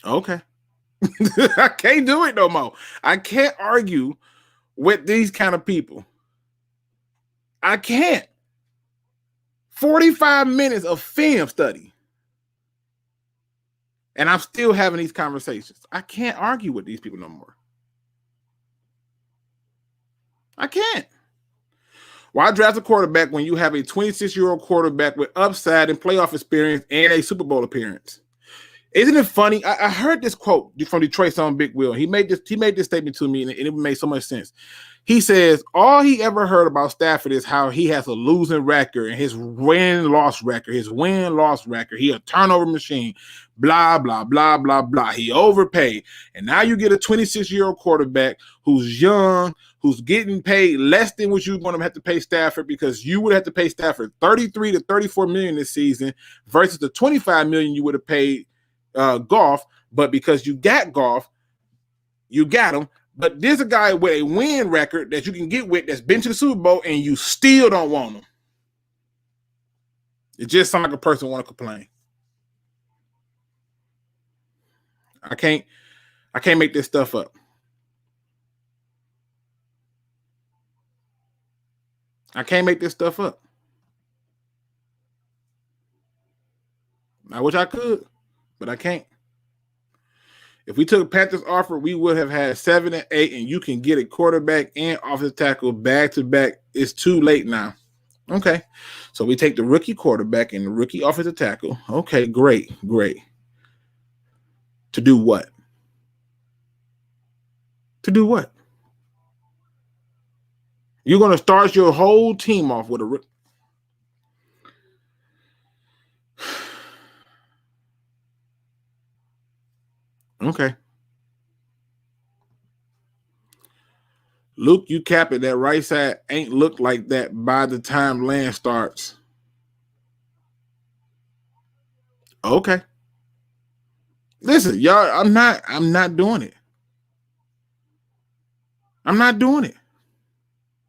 Okay. I can't do it no more. I can't argue with these kind of people. I can't. 45 minutes of film study. And I'm still having these conversations. I can't argue with these people no more. I can't. Why draft a quarterback when you have a 26-year-old quarterback with upside and playoff experience and a Super Bowl appearance? Isn't it funny? I heard this quote from Detroit's own Big Will. He made this statement to me, and it made so much sense. He says all he ever heard about Stafford is how he has a losing record and his win-loss record. He a turnover machine. Blah, blah, blah, blah, blah. He overpaid. And now you get a 26-year-old quarterback who's young, who's getting paid less than what you're going to have to pay Stafford, because you would have to pay Stafford $33 to $34 million this season versus the $25 million you would have paid Goff. But because you got Goff, you got him. But there's a guy with a win record that you can get with that's been to the Super Bowl and you still don't want him. It just sounds like a person want to complain. I can't make this stuff up. I can't make this stuff up. I wish I could, but I can't. If we took Panthers' offer, we would have had 7 and 8, and you can get a quarterback and offensive tackle back to back. It's too late now. Okay. So we take the rookie quarterback and the rookie offensive tackle. Okay, great. To do what? You're going to start your whole team off with a rookie. Okay. Luke, you cap it. That right side ain't look like that by the time land starts. Okay. Listen, y'all, I'm not doing it. I'm not doing it.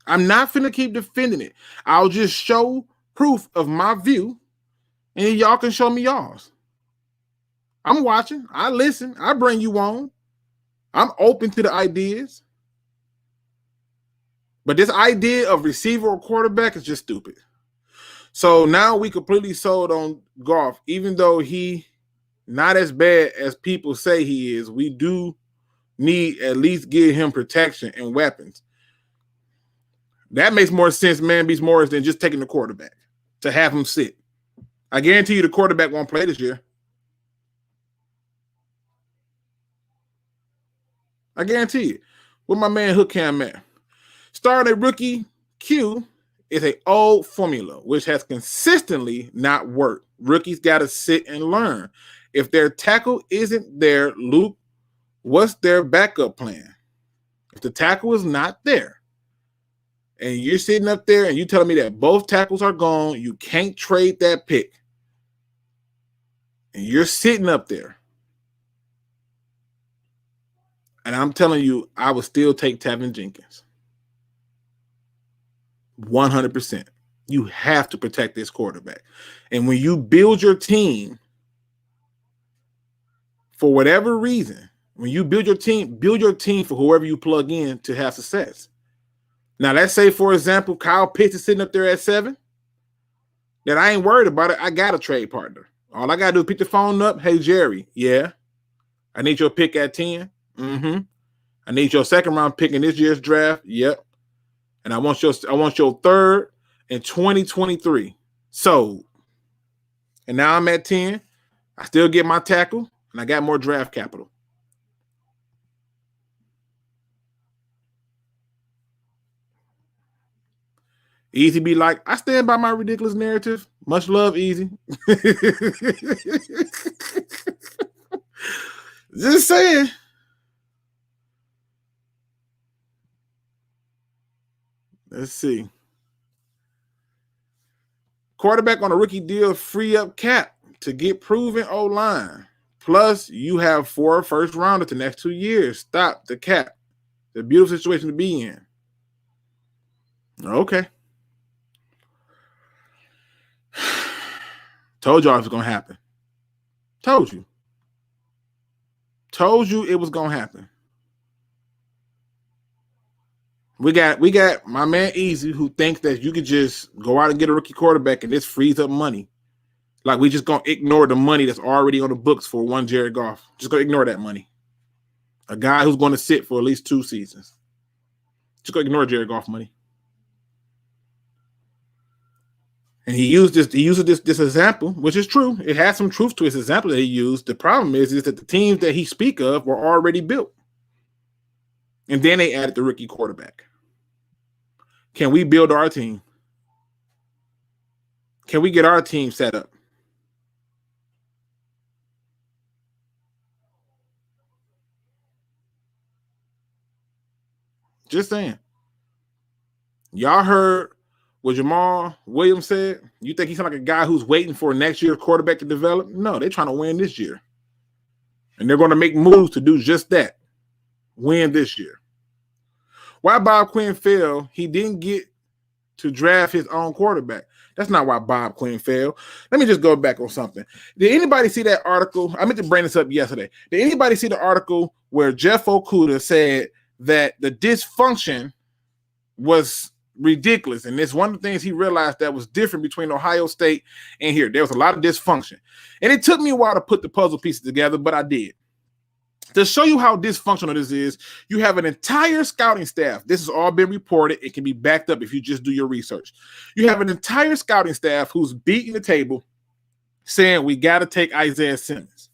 I'm not finna keep defending it. I'll just show proof of my view, and y'all can show me y'all's. I'm watching. I listen. I bring you on. I'm open to the ideas. But this idea of receiver or quarterback is just stupid. So now we completely sold on Goff, even though he not as bad as people say he is. We do need at least give him protection and weapons. That makes more sense, man, beats Morris, than just taking the quarterback to have him sit. I guarantee you the quarterback won't play this year. I guarantee it. Where my man Hook Cam at? Starting a rookie Q is an old formula, which has consistently not worked. Rookies got to sit and learn. If their tackle isn't there, Luke, what's their backup plan? If the tackle is not there, and you're sitting up there and you telling me that both tackles are gone, you can't trade that pick, and you're sitting up there, and I'm telling you, I would still take Tevin Jenkins. 100%. You have to protect this quarterback. And when you build your team, for whatever reason, when you build your team for whoever you plug in to have success. Now, let's say, for example, Kyle Pitts is sitting up there at 7. Then I ain't worried about it. I got a trade partner. All I got to do is pick the phone up. Hey, Jerry. Yeah. I need your pick at 10. Mm-hmm. I need your second round pick in this year's draft. Yep. And I want your third in 2023. So, and now I'm at 10. I still get my tackle, and I got more draft capital. Easy be like, I stand by my ridiculous narrative. Much love, Easy. Just saying. Let's see. Quarterback on a rookie deal, free up cap to get proven O-line. Plus, you have 4 first rounders the next 2 years. Stop the cap. It's a beautiful situation to be in. Okay. Told y'all it was going to happen. Told you it was going to happen. We got my man Easy, who thinks that you could just go out and get a rookie quarterback and this frees up money. Like we just gonna ignore the money that's already on the books for one Jared Goff. Just gonna ignore that money. A guy who's going to sit for at least 2 seasons. Just gonna ignore Jared Goff money. And he used this example, which is true. It has some truth to his example that he used. The problem is that the teams that he speak of were already built. And then they added the rookie quarterback. Can we build our team? Can we get our team set up? Just saying. Y'all heard what Jamal Williams said? You think he's like a guy who's waiting for next year's quarterback to develop? No, they're trying to win this year. And they're going to make moves to do just that. Win this year. Why Bob Quinn failed, he didn't get to draft his own quarterback. That's not why Bob Quinn failed. Let me just go back on something. Did anybody see that article? I meant to bring this up yesterday. Did anybody see the article where Jeff Okuda said that the dysfunction was ridiculous? And it's one of the things he realized that was different between Ohio State and here. There was a lot of dysfunction. And it took me a while to put the puzzle pieces together, but I did. To show you how dysfunctional this is, you have an entire scouting staff. This has all been reported. It can be backed up if you just do your research. You have an entire scouting staff who's beating the table saying we got to take Isaiah Simmons.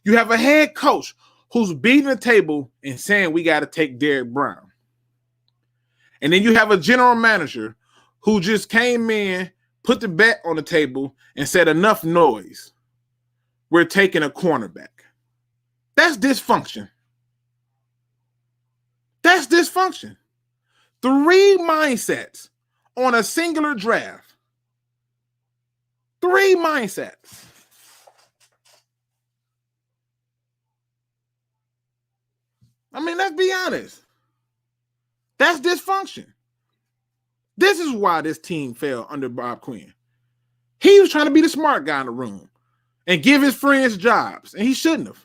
You have a head coach who's beating the table and saying we got to take Derek Brown. And then you have a general manager who just came in, put the bet on the table, and said enough noise. We're taking a cornerback. That's dysfunction. That's dysfunction. 3 mindsets on a singular draft. 3 mindsets. I mean, let's be honest. That's dysfunction. This is why this team fell under Bob Quinn. He was trying to be the smart guy in the room and give his friends jobs, and he shouldn't have.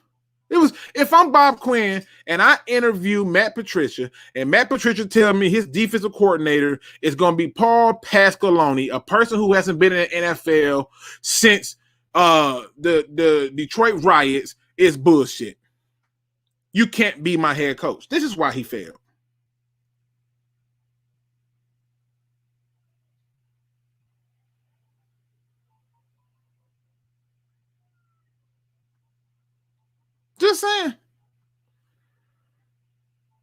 It was, if I'm Bob Quinn and I interview Matt Patricia and Matt Patricia tell me his defensive coordinator is going to be Paul Pasqualoni, a person who hasn't been in the NFL since the Detroit riots, is bullshit. You can't be my head coach. This is why he failed. Just saying.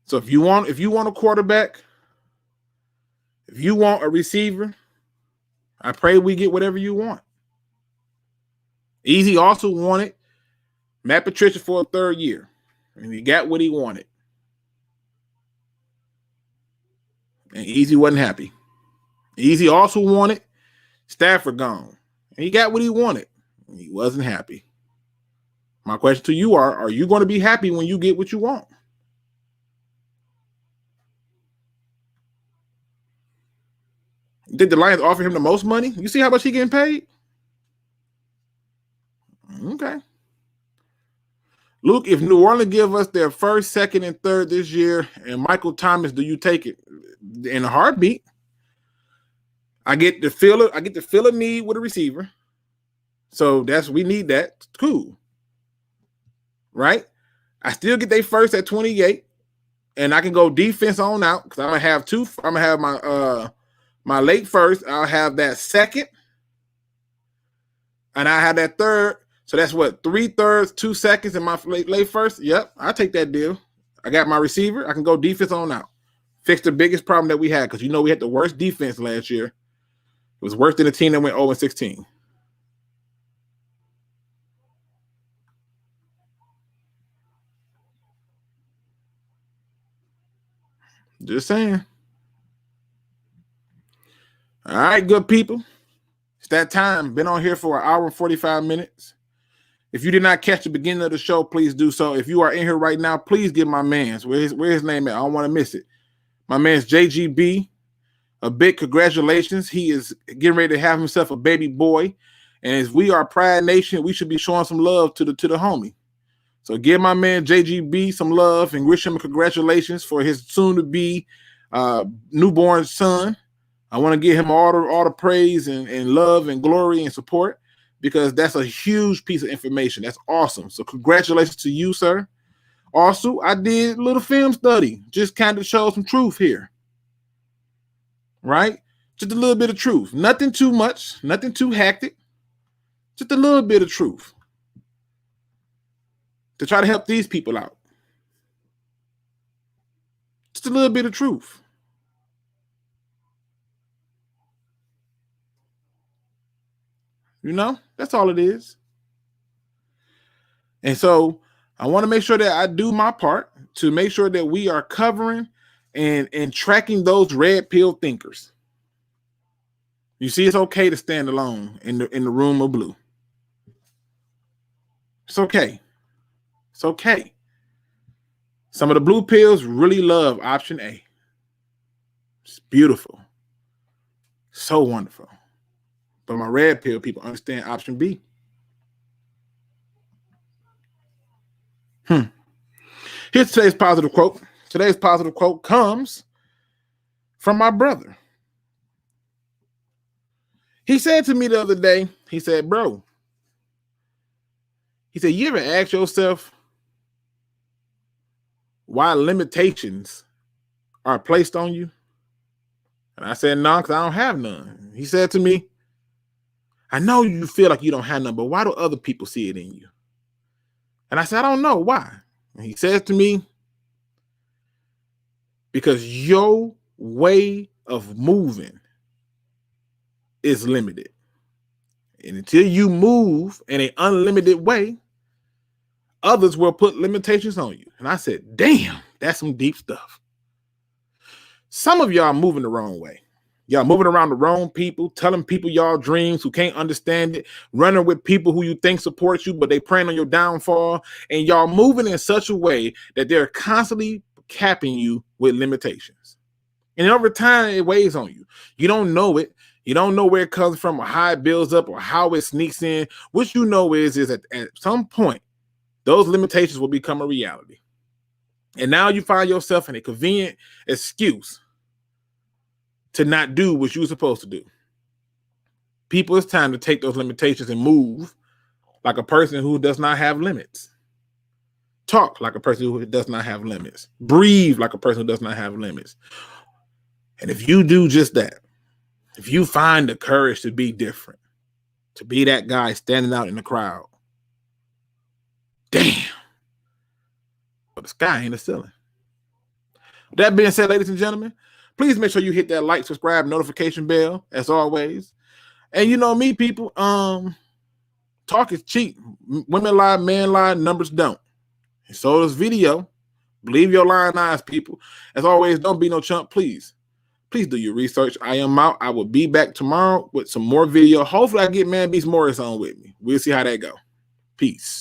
So if you want a quarterback, if you want a receiver, I pray we get whatever you want. Easy also wanted Matt Patricia for a 3rd year, and he got what he wanted. And Easy wasn't happy. Easy also wanted Stafford gone, and he got what he wanted, and he wasn't happy. My question to you are you going to be happy when you get what you want? Did the Lions offer him the most money? You see how much he getting paid? Okay. Luke, if New Orleans give us their 1st, 2nd, and 3rd this year, and Michael Thomas, do you take it? In a heartbeat. I get to fill a need with a receiver. So we need that. Cool. Right? I still get their 1st at 28, and I can go defense on out because I'm gonna have I'm gonna have my late 1st. I'll have that 2nd, and I have that 3rd. So that's what, 3 thirds, 2 seconds, and my late 1st. Yep, I'll take that deal. I got my receiver. I can go defense on out. Fix the biggest problem that we had because we had the worst defense last year. It was worse than the team that went 0-16. Just saying. All right, good people. It's that time. Been on here for 1 hour and 45 minutes. If you did not catch the beginning of the show, please do so. If you are in here right now, please give my man's. Where his name at? I don't want to miss it. My man's JGB. A big congratulations. He is getting ready to have himself a baby boy. And as we are Pride Nation, we should be showing some love to the homie. So give my man JGB some love and wish him a congratulations for his soon-to-be newborn son. I want to give him all the praise and love and glory and support because that's a huge piece of information. That's awesome. So congratulations to you, sir. Also, I did a little film study. Just kind of show some truth here. Right? Just a little bit of truth. Nothing too much, nothing too hectic. Just a little bit of truth to try to help these people out. Just a little bit of truth. You know, that's all it is. And so I want to make sure that I do my part to make sure that we are covering and tracking those red pill thinkers. You see, it's okay to stand alone in the room of blue. It's okay. It's okay. Some of the blue pills really love option A. It's beautiful. So wonderful. But my red pill people understand option B. Here's today's positive quote. Today's positive quote comes from my brother. He said to me the other day, he said, bro, he said, you ever ask yourself why limitations are placed on you? And I said, no, because I don't have none. He said to me, I know you feel like you don't have none, but why do other people see it in you? And I said, I don't know why. And he says to me, because your way of moving is limited. And until you move in an unlimited way, others will put limitations on you. And I said, damn, that's some deep stuff. Some of y'all are moving the wrong way. Y'all moving around the wrong people, telling people y'all dreams who can't understand it, running with people who you think support you, but they preying on your downfall. And y'all moving in such a way that they're constantly capping you with limitations. And over time, it weighs on you. You don't know it. You don't know where it comes from or how it builds up or how it sneaks in. What you know is that at some point, those limitations will become a reality. And now you find yourself in a convenient excuse to not do what you're supposed to do. People, it's time to take those limitations and move like a person who does not have limits. Talk like a person who does not have limits. Breathe like a person who does not have limits. And if you do just that, if you find the courage to be different, to be that guy standing out in the crowd, damn, but the sky ain't the ceiling. With that being said, ladies and gentlemen, please make sure you hit that like, subscribe, notification bell, as always. And you know me, people, talk is cheap. Women lie, men lie, numbers don't. And so this video, believe your lying eyes, people. As always, don't be no chump, please. Please do your research. I am out. I will be back tomorrow with some more video. Hopefully I get Man Beast Morris on with me. We'll see how that go. Peace.